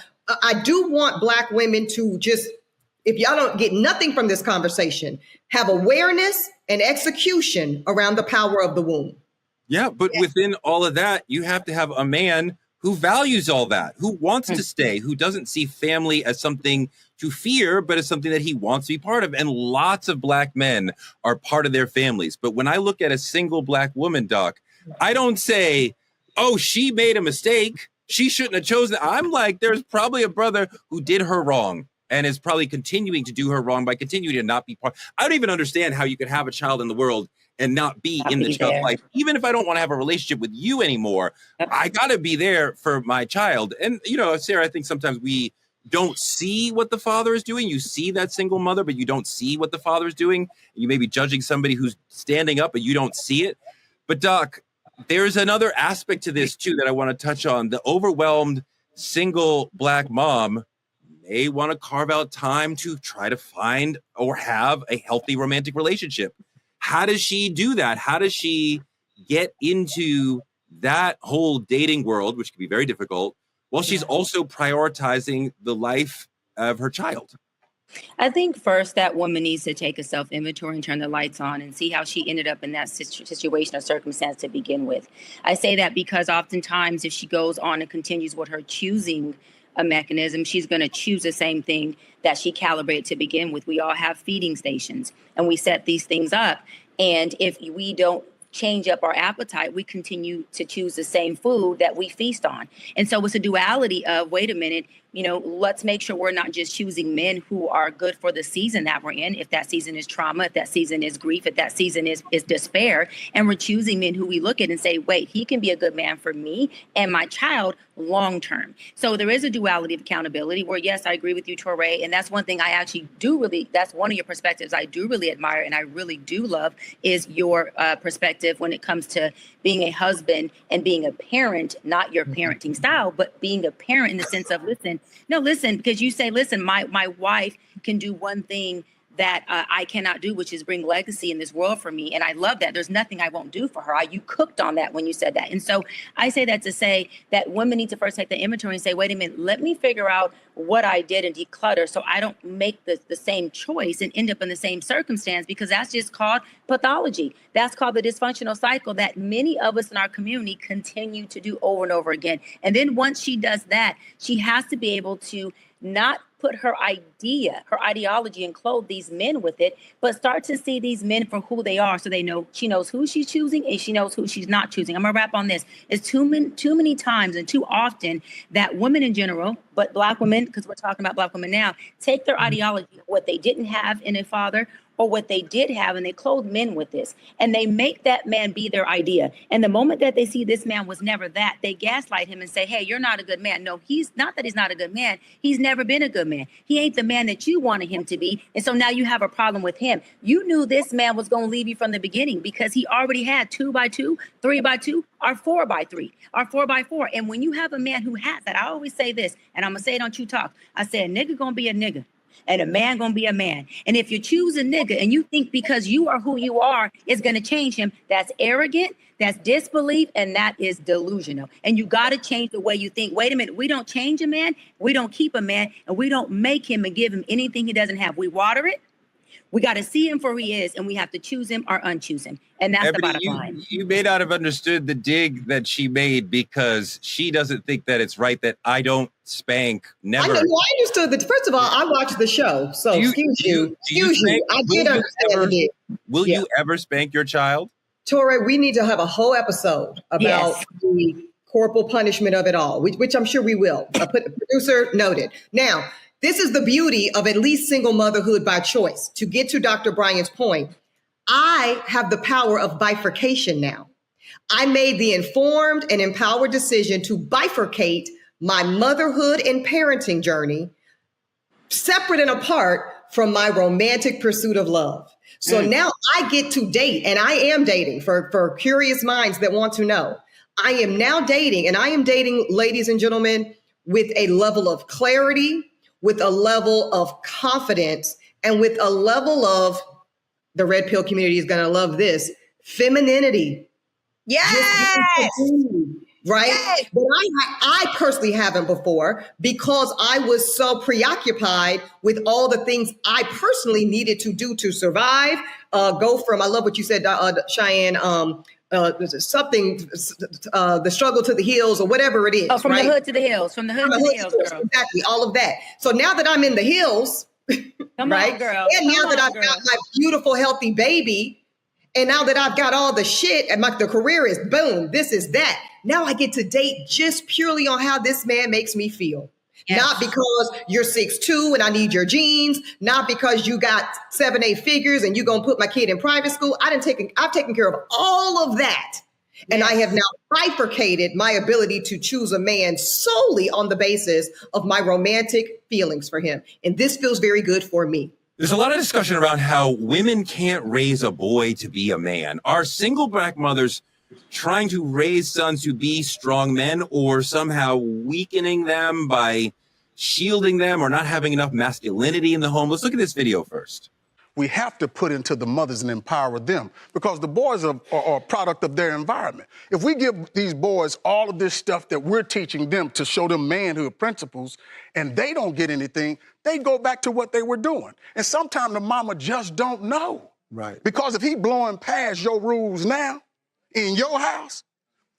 I do want Black women to just, if y'all don't get nothing from this conversation, have awareness and execution around the power of the womb. Yeah, but within all of that, you have to have a man who values all that, who wants to stay, who doesn't see family as something to fear, but as something that he wants to be part of. And lots of Black men are part of their families. But when I look at a single Black woman, Doc, I don't say, oh, she made a mistake. She shouldn't have chosen. I'm like, there's probably a brother who did her wrong and is probably continuing to do her wrong by continuing to not be part. I don't even understand how you could have a child in the world and not be in the child's life. Even if I don't want to have a relationship with you anymore, I got to be there for my child. And, you know, Sarah, I think sometimes we don't see what the father is doing. You see that single mother, but you don't see what the father is doing. You may be judging somebody who's standing up, but you don't see it. But Doc, there's another aspect to this too that I want to touch on. The overwhelmed single Black mom may want to carve out time to try to find or have a healthy romantic relationship. How does she do that? How does she get into that whole dating world, which can be very difficult, while she's also prioritizing the life of her child? I think first that woman needs to take a self-inventory and turn the lights on and see how she ended up in that situation or circumstance to begin with. I say that because oftentimes if she goes on and continues with her choosing a mechanism, she's going to choose the same thing that she calibrated to begin with. We all have feeding stations and we set these things up. And if we don't change up our appetite, we continue to choose the same food that we feast on. And so it's a duality of, wait a minute, you know, let's make sure we're not just choosing men who are good for the season that we're in. If that season is trauma, if that season is grief, if that season is despair, and we're choosing men who we look at and say, wait, he can be a good man for me and my child long term. So there is a duality of accountability where, yes, I agree with you, Touré. And that's one thing I actually do really, that's one of your perspectives I do really admire and I really do love is your perspective when it comes to being a husband and being a parent, not your parenting style, but being a parent in the sense of, listen, because you say, listen, my wife can do one thing that I cannot do, which is bring legacy in this world for me. And I love that. There's nothing I won't do for her. You cooked on that when you said that. And so I say that to say that women need to first take the inventory and say, wait a minute, let me figure out what I did and declutter so I don't make the same choice and end up in the same circumstance, because that's just called pathology. That's called the dysfunctional cycle that many of us in our community continue to do over and over again. And then once she does that, she has to be able to not put her ideology and clothe these men with it, but start to see these men for who they are. So she knows who she's choosing and she knows who she's not choosing. I'm gonna wrap on this. It's too many times and too often that women in general, but Black women, because we're talking about Black women now, take their ideology, what they didn't have in a father, or what they did have, and they clothe men with this, and they make that man be their idea. And the moment that they see this man was never that, they gaslight him and say, hey, you're not a good man. No, he's not that he's not a good man. He's never been a good man. He ain't the man that you wanted him to be. And so now you have a problem with him. You knew this man was going to leave you from the beginning because he already had 2x2, 3x2, or 4x3, or 4x4. And when you have a man who has that, I always say this, and I'm going to say it on True Talk. I say a nigga going to be a nigga. And a man gonna be a man. And if you choose a nigga and you think because you are who you are is gonna change him, that's arrogant, that's disbelief, and that is delusional. And you gotta change the way you think. Wait a minute, we don't change a man, we don't keep a man, and we don't make him and give him anything he doesn't have. We water it. We got to see him for who he is, and we have to choose him or unchoose him. And that's the bottom line. You may not have understood the dig that she made because she doesn't think that it's right that I don't spank. Never. I understood that. First of all, I watched the show, so excuse you. I did understand the dig. Will you ever spank your child? Torre, we need to have a whole episode about the corporal punishment of it all, which I'm sure we will. Producer noted. Now, this is the beauty of at least single motherhood by choice. To get to Dr. Bryant's point, I have the power of bifurcation now. I made the informed and empowered decision to bifurcate my motherhood and parenting journey separate and apart from my romantic pursuit of love. So now I get to date, and I am dating for curious minds that want to know. I am now dating, and I am dating, ladies and gentlemen, with a level of clarity, with a level of confidence, and with a level of, the red pill community is going to love this, femininity. Yes. Right? Yes. But I personally haven't before, because I was so preoccupied with all the things I personally needed to do to survive. Go from, I love what you said, Cheyenne, the struggle to the hills, or whatever it is. Oh, from right? the hood to the hills, from the hood to the hills, girl. Exactly, all of that. So now that I'm in the hills, Come right? on, girl. And now that I've got my beautiful, healthy baby, and now that I've got all the shit, and the career is boom, this is that. Now I get to date just purely on how this man makes me feel. Yes. Not because you're 6'2" and I need your genes, not because you got 7-8 figures and you're gonna put my kid in private school. I've taken care of all of that. Yes. And I have now bifurcated my ability to choose a man solely on the basis of my romantic feelings for him. And this feels very good for me. There's a lot of discussion around how women can't raise a boy to be a man. Are single Black mothers trying to raise sons to be strong men, or somehow weakening them by shielding them or not having enough masculinity in the home? Let's look at this video first. We have to put into the mothers and empower them, because the boys are a product of their environment. If we give these boys all of this stuff that we're teaching them to show them manhood principles, and they don't get anything, they go back to what they were doing. And sometimes the mama just don't know. Right. Because if he blowing past your rules now in your house,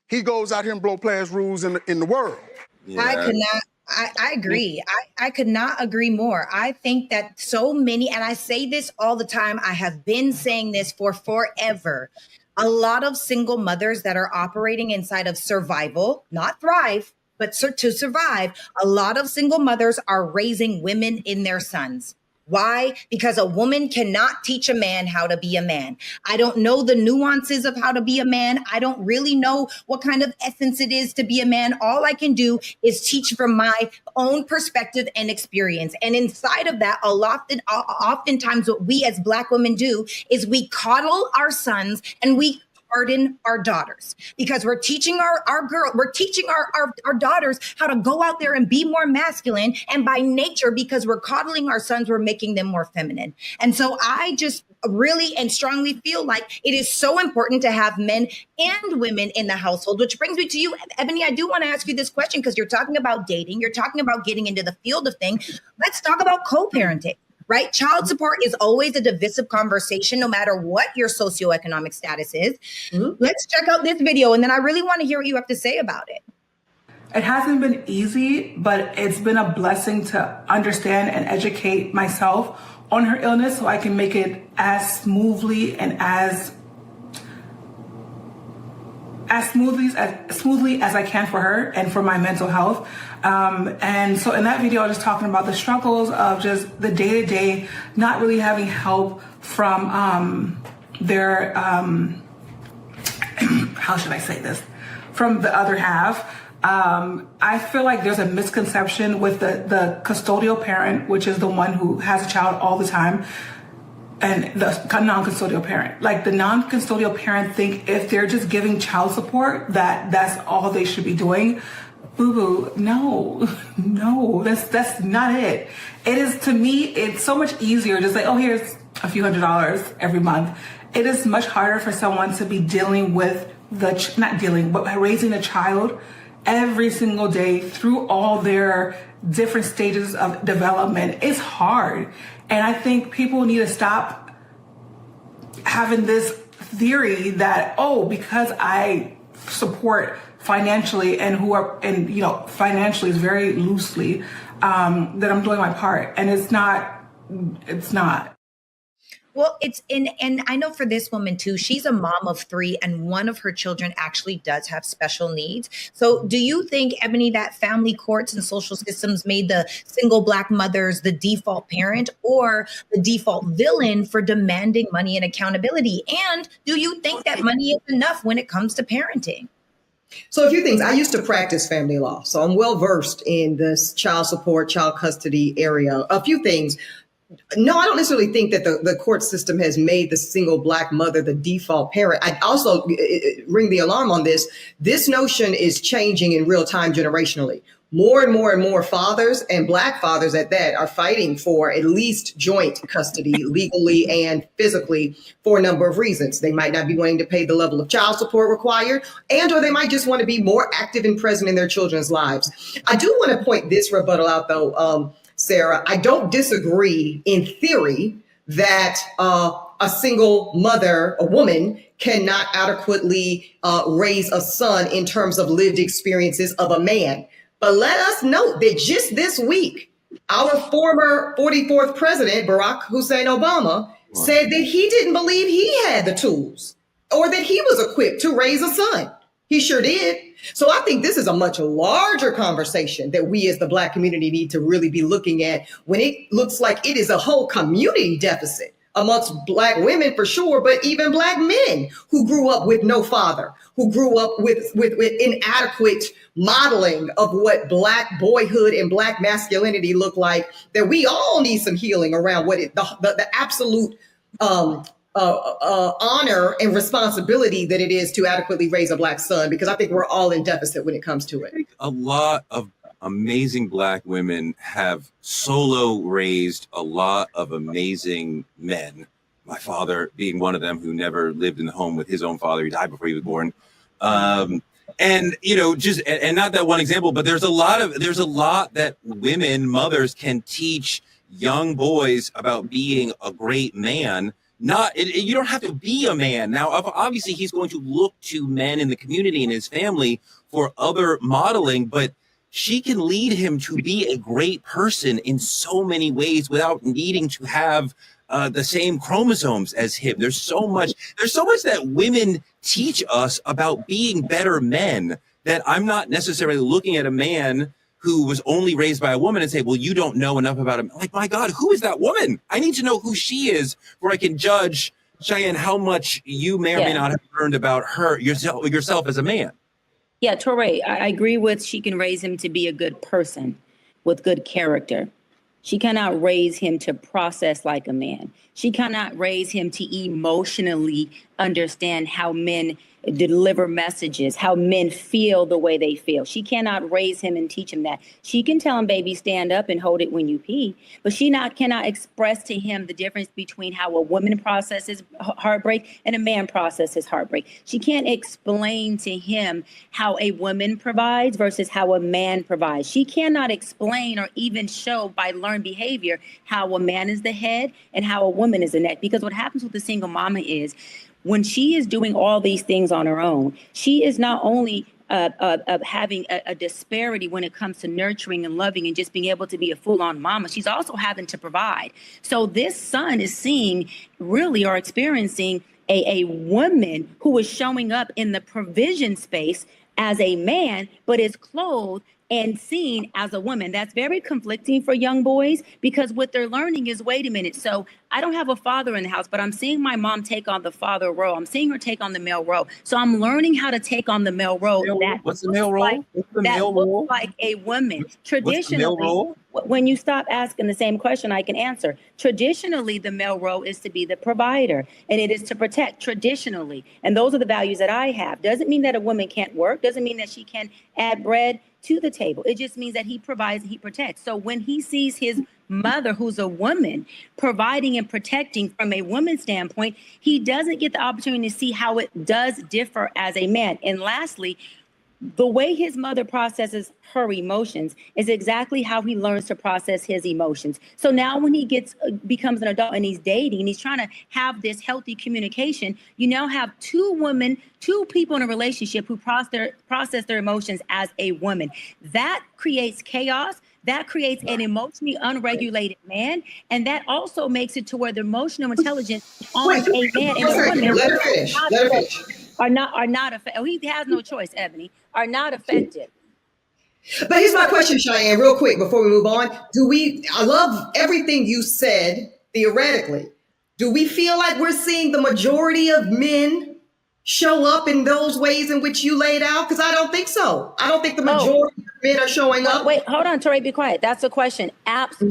he goes out here and blow past rules in the world. Yeah. I agree. I could not agree more. I think that so many, and I say this all the time, I have been saying this for forever. A lot of single mothers that are operating inside of survival, not thrive, but to survive, a lot of single mothers are raising women in their sons. Why? Because a woman cannot teach a man how to be a man. I don't know the nuances of how to be a man. I don't really know what kind of essence it is to be a man. All I can do is teach from my own perspective and experience. And inside of that, oftentimes what we as Black women do is we coddle our sons and we harden our daughters, because we're teaching our daughters how to go out there and be more masculine. And by nature, because we're coddling our sons, we're making them more feminine. And so I just really and strongly feel like it is so important to have men and women in the household, which brings me to you, Ebony. I do want to ask you this question, because you're talking about dating, you're talking about getting into the field of things. Let's talk about co-parenting. Right? Child support is always a divisive conversation, no matter what your socioeconomic status is. Mm-hmm. Let's check out this video, and then I really want to hear what you have to say about it. It hasn't been easy, but it's been a blessing to understand and educate myself on her illness so I can make it as smoothly and as smoothly as I can for her and for my mental health. And so in that video, I was just talking about the struggles of just the day-to-day, not really having help from their, how should I say this? From the other half. I feel like there's a misconception with the custodial parent, which is the one who has a child all the time, and the non-custodial parent. Like, the non-custodial parent think if they're just giving child support, that's all they should be doing. Boo-boo, no, that's not it. It is, to me, it's so much easier just like, oh, here's a few $100s every month. It is much harder for someone to be dealing with but raising a child every single day through all their different stages of development. It's hard. And I think people need to stop having this theory that, oh, because I support financially financially is very loosely, that I'm doing my part. And it's not. Well, and I know for this woman too, she's a mom of 3 and one of her children actually does have special needs. So do you think, Ebony, that family courts and social systems made the single Black mothers the default parent or the default villain for demanding money and accountability? And do you think that money is enough when it comes to parenting? So a few things. I used to practice family law, so I'm well versed in this child support, child custody area. A few things. No, I don't necessarily think that the court system has made the single Black mother the default parent. I also ring the alarm on this. This notion is changing in real time generationally. More and more and more fathers, and Black fathers at that, are fighting for at least joint custody legally and physically for a number of reasons. They might not be wanting to pay the level of child support required, or they might just want to be more active and present in their children's lives. I do want to point this rebuttal out, though, Sarah. I don't disagree in theory that a single mother, a woman, cannot adequately raise a son in terms of lived experiences of a man. But let us note that just this week, our former 44th president, Barack Hussein Obama, said that he didn't believe he had the tools or that he was equipped to raise a son. He sure did. So I think this is a much larger conversation that we as the Black community need to really be looking at when it looks like it is a whole community deficit amongst Black women for sure, but even Black men who grew up with no father, who grew up with inadequate modeling of what Black boyhood and Black masculinity look like, that we all need some healing around what the absolute honor and responsibility that it is to adequately raise a Black son, because I think we're all in deficit when it comes to it. A lot of amazing Black women have solo raised a lot of amazing men. My father being one of them, who never lived in the home with his own father. He died before he was born. And, you know, and not that one example, but there's a lot that women, mothers, can teach young boys about being a great man. You don't have to be a man. Now, obviously, he's going to look to men in the community and his family for other modeling, but she can lead him to be a great person in so many ways without needing to have the same chromosomes as him. There's so much that women teach us about being better men that I'm not necessarily looking at a man who was only raised by a woman and say, well, you don't know enough about him. Like, my God, who is that woman? I need to know who she is before I can judge, Cheyenne, how much you may or may not have learned about her yourself as a man. Yeah, Touré, I agree with she can raise him to be a good person with good character. She cannot raise him to process like a man. She cannot raise him to emotionally understand how men deliver messages, how men feel the way they feel. She cannot raise him and teach him that. She can tell him, baby, stand up and hold it when you pee, but she cannot express to him the difference between how a woman processes heartbreak and a man processes heartbreak. She can't explain to him how a woman provides versus how a man provides. She cannot explain or even show by learned behavior how a man is the head and how a woman is the neck. Because what happens with the single mama is, when she is doing all these things on her own, she is not only having a disparity when it comes to nurturing and loving and just being able to be a full-on mama, she's also having to provide. So this son is seeing really or experiencing a woman who is showing up in the provision space as a man, but is clothed and seen as a woman. That's very conflicting for young boys, because what they're learning is, wait a minute, so I don't have a father in the house, but I'm seeing my mom take on the father role. I'm seeing her take on the male role. So I'm learning how to take on the male role. What's the male role? That looks like a woman. Traditionally, when you stop asking the same question, I can answer. Traditionally, the male role is to be the provider, and it is to protect traditionally. And those are the values that I have. Doesn't mean that a woman can't work. Doesn't mean that she can add bread to the table. It just means that he provides and he protects. So when he sees his mother, who's a woman, providing and protecting from a woman's standpoint, he doesn't get the opportunity to see how it does differ as a man. And lastly, the way his mother processes her emotions is exactly how he learns to process his emotions. So now when he becomes an adult and he's dating and he's trying to have this healthy communication, you now have two people in a relationship who process their emotions as a woman. That creates chaos. that creates an emotionally unregulated man. And that also makes it to where the emotional intelligence on a man and a woman Let her finish. Let her finish. are not effective. He has no choice, Ebony, are not effective. But here's my question, Cheyenne, real quick before we move on. I love everything you said theoretically. Do we feel like we're seeing the majority of men show up in those ways in which you laid out? Because I don't think so. I don't think the majority of men are showing up. Wait, hold on, Tori, be quiet. That's a question.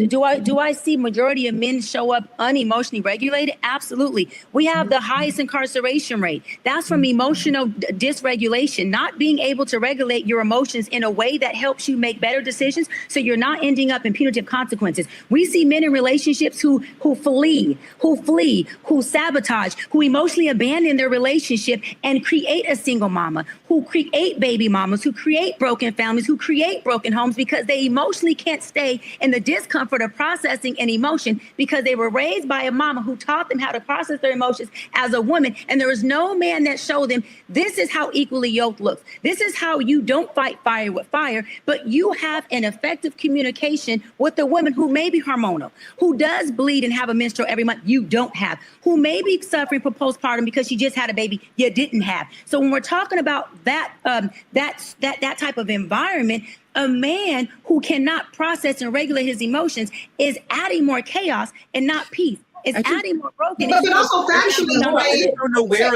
Do I see majority of men show up unemotionally regulated? Absolutely. We have the highest incarceration rate. That's from emotional dysregulation, not being able to regulate your emotions in a way that helps you make better decisions, so you're not ending up in punitive consequences. We see men in relationships who flee, who sabotage, who emotionally abandon their relationship and create a single mama, who create baby mamas, who create broken families, who create broken homes because they emotionally can't stay in the discomfort of processing an emotion because they were raised by a mama who taught them how to process their emotions as a woman. And there is no man that showed them this is how equally yoked looks. This is how you don't fight fire with fire, but you have an effective communication with the woman who may be hormonal, who does bleed and have a menstrual every month you don't have, who may be suffering from postpartum because she just had a baby you didn't have. So when we're talking about that type of environment, a man who cannot process and regulate his emotions is adding more chaos and not peace. It's adding more brokenness. But also factually, I don't know where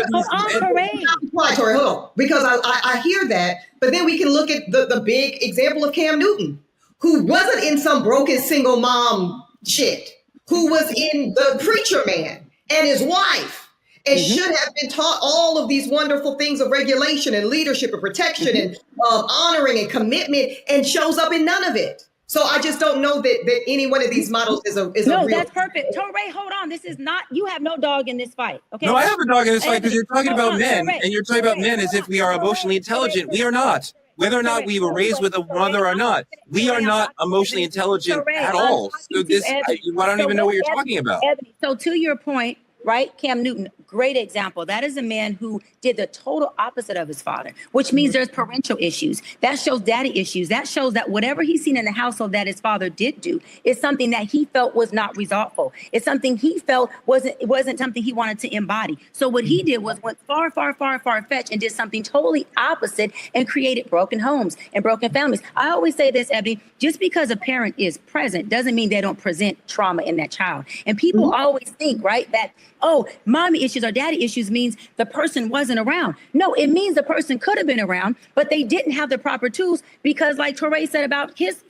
Tori, hold on. Because I hear that, but then we can look at the big example of Cam Newton, who wasn't in some broken single mom shit, who was in The Preacher Man and his wife. And should have been taught all of these wonderful things of regulation and leadership and protection and honoring and commitment, and shows up in none of it. So I just don't know that any one of these models is a real. That's perfect. Ray, hold on. This is not, you have no dog in this fight. Okay. No, I have a dog in this fight because you're talking about men, and you're talking about men as if we are emotionally intelligent. We are not. Whether or not we were raised with a mother or not, we are not emotionally intelligent at all. So I don't even know what you're talking about. So to your point, right? Cam Newton, great example. That is a man who did the total opposite of his father, which means there's parental issues. That shows daddy issues. That shows that whatever he's seen in the household that his father did do is something that he felt was not resolveful. It's something he felt wasn't something he wanted to embody. So what he did was went far fetched and did something totally opposite and created broken homes and broken families. I always say this, Ebony, just because a parent is present doesn't mean they don't present trauma in that child. And people always think, right, that, oh, mommy issues or daddy issues means the person wasn't around. No, it means the person could have been around, but they didn't have the proper tools because, like Tori said about his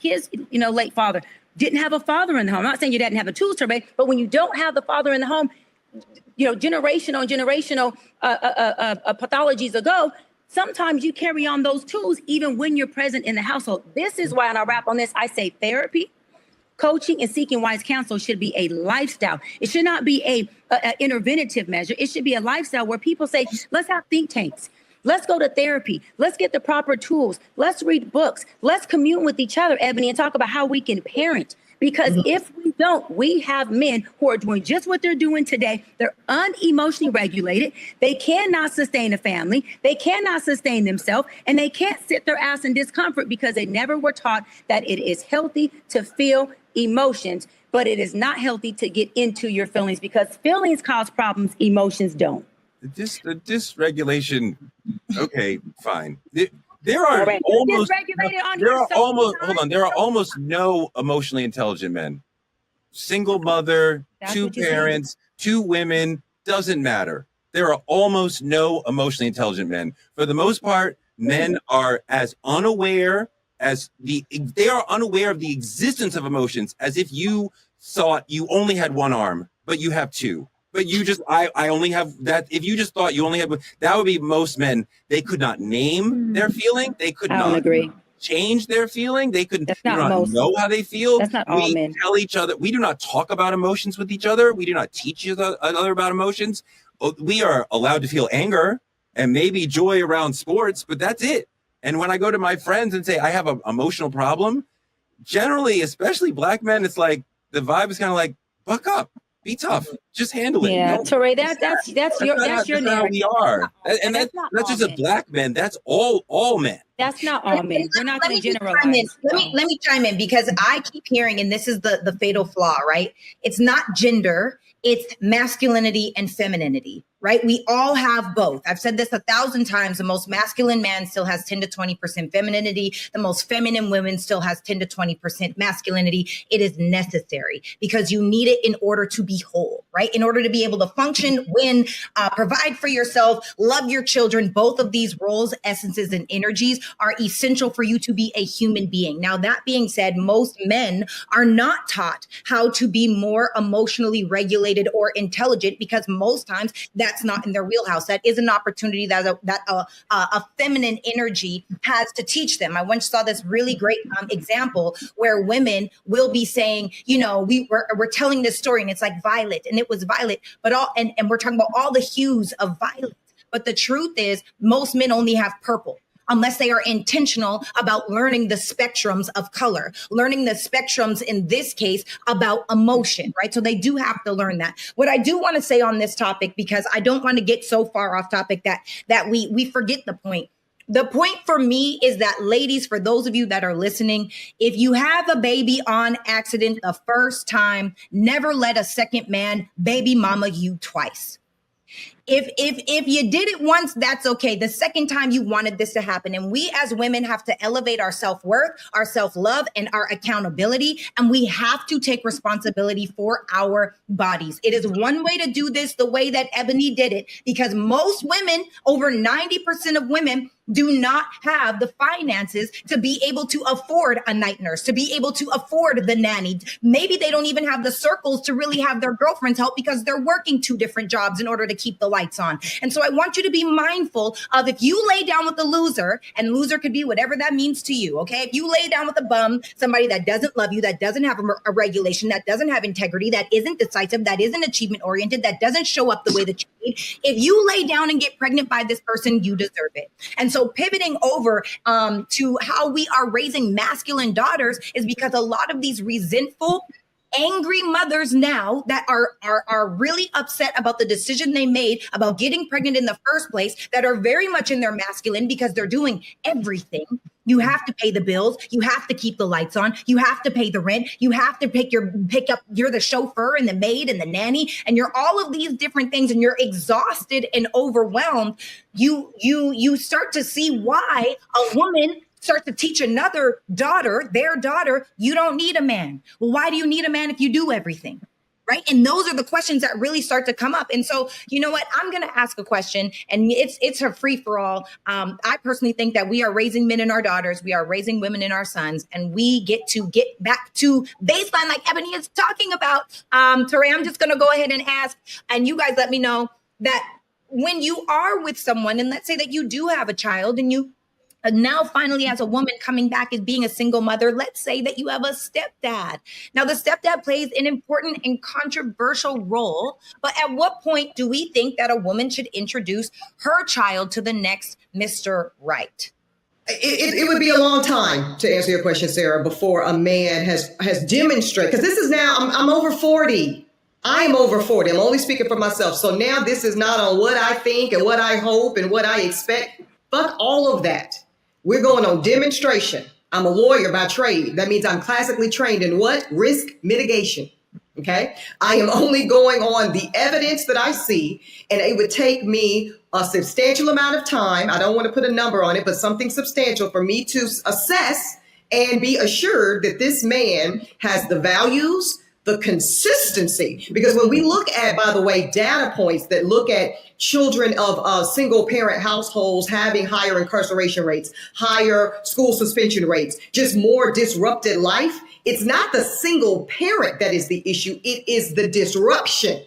late father, didn't have a father in the home. I'm not saying you didn't have the tools, Tori, but when you don't have the father in the home, generational pathologies ago, sometimes you carry on those tools even when you're present in the household. This is why, and I'll wrap on this, I say therapy, coaching, and seeking wise counsel should be a lifestyle. It should not be a interventive measure. It should be a lifestyle where people say, let's have think tanks. Let's go to therapy. Let's get the proper tools. Let's read books. Let's commune with each other, Ebony, and talk about how we can parent. Because if we don't, we have men who are doing just what they're doing today. They're unemotionally regulated. They cannot sustain a family. They cannot sustain themselves. And they can't sit their ass in discomfort because they never were taught that it is healthy to feel emotions, but it is not healthy to get into your feelings because feelings cause problems, emotions don't. The dysregulation, okay, fine. There are almost no emotionally intelligent men. Single mother, two parents, two women, doesn't matter. There are almost no emotionally intelligent men. For the most part, men are as unaware as they are unaware of the existence of emotions as if you thought you only had one arm, but you have two. But you just, I only have that. If you just thought you only had, that would be most men. They could not name their feeling. They could not change their feeling. They could not know how they feel. That's not all men. Tell each other. We do not talk about emotions with each other. We do not teach each other about emotions. We are allowed to feel anger and maybe joy around sports, but that's it. And when I go to my friends and say I have an emotional problem, generally, especially black men, it's like the vibe is kind of like, buck up. Be tough. Just handle it. Yeah, No, Touré, that's your not how narrative. we are. And That's that's not not all just a men. black men. That's all men. That's not all men. We're not going to generalize. Let me chime in because I keep hearing, and this is the fatal flaw, right? It's not gender, it's masculinity and femininity, right? We all have both. I've said this 1,000 times. The most masculine man still has 10 to 20% femininity. The most feminine women still has 10 to 20% masculinity. It is necessary because you need it in order to be whole, right? In order to be able to function, win, provide for yourself, love your children. Both of these roles, essences, and energies are essential for you to be a human being. Now, that being said, most men are not taught how to be more emotionally regulated or intelligent because most times that's not in their wheelhouse. That is an opportunity that a feminine energy has to teach them. I once saw this really great example where women will be saying, you know, we're telling this story and it's like violet, and it was violet, but and we're talking about all the hues of violet. But the truth is most men only have purple, unless they are intentional about learning the spectrums of color, learning the spectrums in this case about emotion, right? So they do have to learn that. What I do want to say on this topic, because I don't want to get so far off topic that we forget the point. The point for me is that, ladies, for those of you that are listening, if you have a baby on accident the first time, never let a second man baby mama you twice. If you did it once, that's okay. The second time you wanted this to happen. And we as women have to elevate our self-worth, our self-love, and our accountability. And we have to take responsibility for our bodies. It is one way to do this the way that Ebony did it, because most women, over 90% of women, do not have the finances to be able to afford a night nurse, to be able to afford the nanny. Maybe they don't even have the circles to really have their girlfriends help because they're working 2 different jobs in order to keep the lights on. And so I want you to be mindful of, if you lay down with a loser, and loser could be whatever that means to you, okay? If you lay down with a bum, somebody that doesn't love you, that doesn't have a regulation, that doesn't have integrity, that isn't decisive, that isn't achievement oriented, that doesn't show up the way that you need, if you lay down and get pregnant by this person, you deserve it. And so pivoting over to how we are raising masculine daughters is because a lot of these resentful, angry mothers now that are really upset about the decision they made about getting pregnant in the first place, that are very much in their masculine because they're doing everything. You have to pay the bills. You have to keep the lights on. You have to pay the rent. You have to pick up. You're the chauffeur and the maid and the nanny, and you're all of these different things, and you're exhausted and overwhelmed. You start to see why a woman starts to teach another daughter, their daughter, you don't need a man. Well, why do you need a man if you do everything? Right? And those are the questions that really start to come up. And so, you know what? I'm going to ask a question, and it's a free for all. I personally think that we are raising men in our daughters. We are raising women in our sons, and we get back to baseline like Ebony is talking about. Touré, I'm just going to go ahead and ask, and you guys let me know that when you are with someone, and let's say that you do have a child, and you now finally as a woman coming back as being a single mother, let's say that you have a stepdad. Now the stepdad plays an important and controversial role, but at what point do we think that a woman should introduce her child to the next Mr. Right? It would be a long time, to answer your question, Sarah, before a man has demonstrated, because this is now, I'm over 40. I'm over 40. I'm only speaking for myself. So now this is not on what I think and what I hope and what I expect. Fuck all of that. We're going on demonstration. I'm a lawyer by trade. That means I'm classically trained in what? Risk mitigation. Okay. I am only going on the evidence that I see, and it would take me a substantial amount of time. I don't want to put a number on it, but something substantial for me to assess and be assured that this man has the values, the consistency. Because when we look at, by the way, data points that look at children of single parent households having higher incarceration rates, higher school suspension rates, just more disrupted life, it's not the single parent that is the issue. It is the disruption,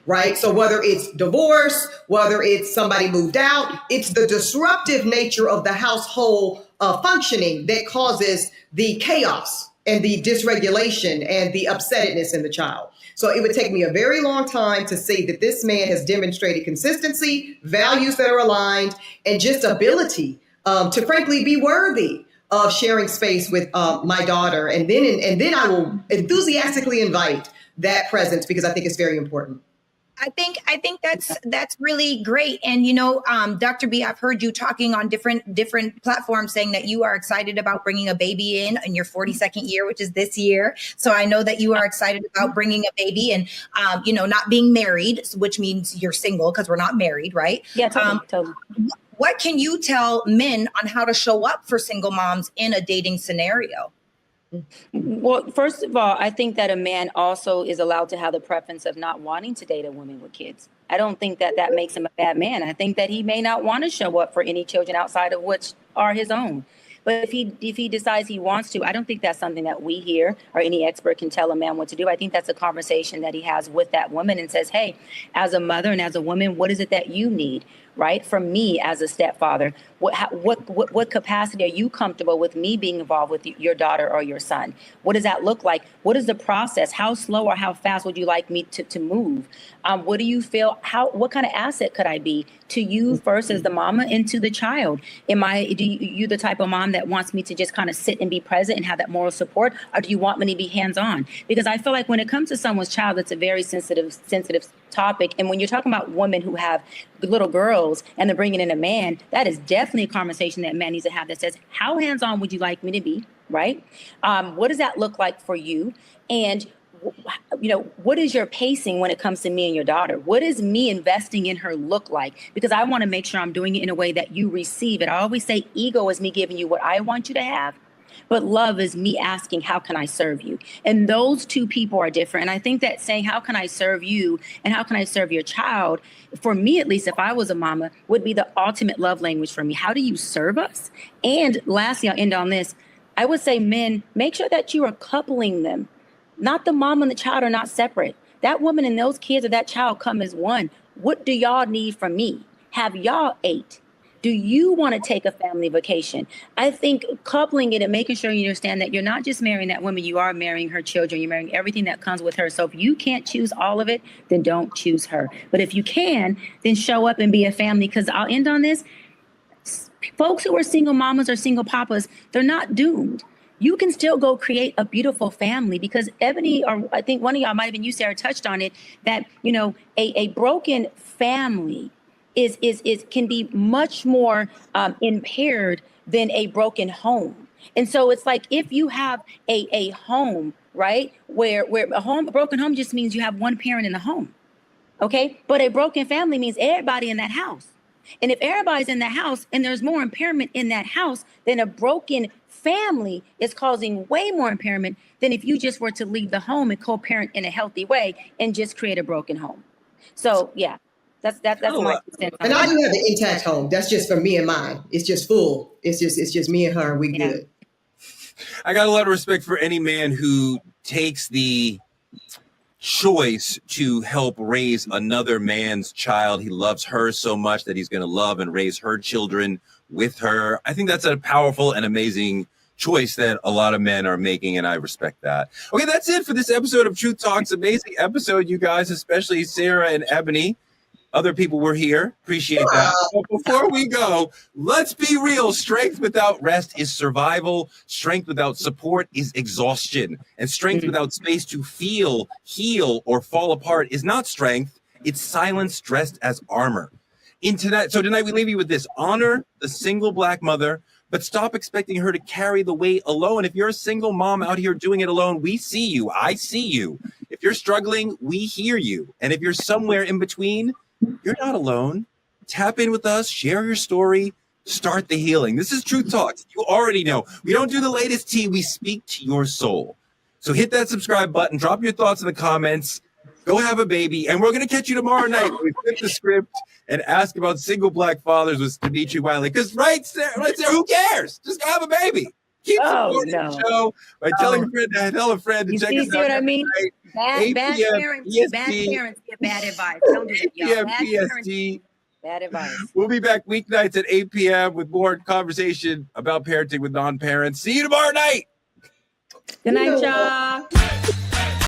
right? So whether it's divorce, whether it's somebody moved out, it's the disruptive nature of the household functioning that causes the chaos and the dysregulation and the upsettedness in the child. So it would take me a very long time to say that this man has demonstrated consistency, values that are aligned, and just ability to frankly be worthy of sharing space with my daughter. And then I will enthusiastically invite that presence because I think it's very important. I think that's really great. And Dr. B, I've heard you talking on different platforms saying that you are excited about bringing a baby in your 42nd year, which is this year. So I know that you are excited about bringing a baby and not being married, which means you're single because we're not married, right? Yeah, totally. What can you tell men on how to show up for single moms in a dating scenario? Well, first of all, I think that a man also is allowed to have the preference of not wanting to date a woman with kids. I don't think that makes him a bad man. I think that he may not want to show up for any children outside of which are his own. But if he decides he wants to, I don't think that's something that we here or any expert can tell a man what to do. I think that's a conversation that he has with that woman and says, hey, as a mother and as a woman, what is it that you need? Right? From me as a stepfather, what capacity are you comfortable with me being involved with your daughter or your son? What does that look like? What is the process? How slow or how fast would you like me to move? What do you feel? What kind of asset could I be to you first as the mama and to the child? You the type of mom that wants me to just kind of sit and be present and have that moral support, or do you want me to be hands-on? Because I feel like when it comes to someone's child, it's a very sensitive topic. And when you're talking about women who have little girls and they're bringing in a man, that is definitely a conversation that man needs to have that says, how hands-on would you like me to be, right? What does that look like for you? And what is your pacing when it comes to me and your daughter? What does me investing in her look like? Because I want to make sure I'm doing it in a way that you receive it. I always say ego is me giving you what I want you to have, but love is me asking, how can I serve you? And those two people are different. And I think that saying, how can I serve you and how can I serve your child, for me, at least, if I was a mama, would be the ultimate love language for me. How do you serve us? And lastly, I'll end on this. I would say, men, make sure that you are coupling them. Not the mom and the child are not separate. That woman and those kids or that child come as one. What do y'all need from me? Have y'all ate? Do you want to take a family vacation? I think coupling it and making sure you understand that you're not just marrying that woman, you are marrying her children. You're marrying everything that comes with her. So if you can't choose all of it, then don't choose her. But if you can, then show up and be a family. Because I'll end on this. Folks who are single mamas or single papas, they're not doomed. You can still go create a beautiful family because Ebony, or I think one of y'all might have been you, Sarah, touched on it, that, a broken family can be much more impaired than a broken home. And so it's like if you have a home, right, where a broken home just means you have one parent in the home. Okay. But a broken family means everybody in that house. And if everybody's in the house and there's more impairment in that house, then a broken family is causing way more impairment than if you just were to leave the home and co-parent in a healthy way and just create a broken home. So yeah, that's my sense. And I do have an intact home. That's just for me and mine. It's just full. It's just me and her. We good. I got a lot of respect for any man who takes the choice to help raise another man's child. He loves her so much that he's going to love and raise her children with her. I think that's a powerful and amazing choice that a lot of men are making, and I respect that. Okay, that's it for this episode of Truth Talks. Amazing episode, you guys, especially Sarah and Ebony. Other people were here. Appreciate that. But before we go, let's be real. Strength without rest is survival. Strength without support is exhaustion. And strength without space to feel, heal, or fall apart is not strength. It's silence dressed as armor. So tonight we leave you with this. Honor the single Black mother, but stop expecting her to carry the weight alone. If you're a single mom out here doing it alone, we see you. I see you. If you're struggling, we hear you. And if you're somewhere in between, you're not alone. Tap in with us, share your story, start the healing. This is Truth Talks. You already know. We don't do the latest tea. We speak to your soul. So hit that subscribe button. Drop your thoughts in the comments. Go have a baby. And we're going to catch you tomorrow night when we flip the script and ask about single Black fathers with Dimitri Wiley. Because right, Sarah, who cares? Just go have a baby. Keep supporting the show by telling a friend to tell a friend to check us out. You see what I mean? Bad parents get bad advice. Don't do it, y'all. Bad advice. We'll be back weeknights at 8 p.m. with more conversation about parenting with non-parents. See you tomorrow night. Good night, y'all.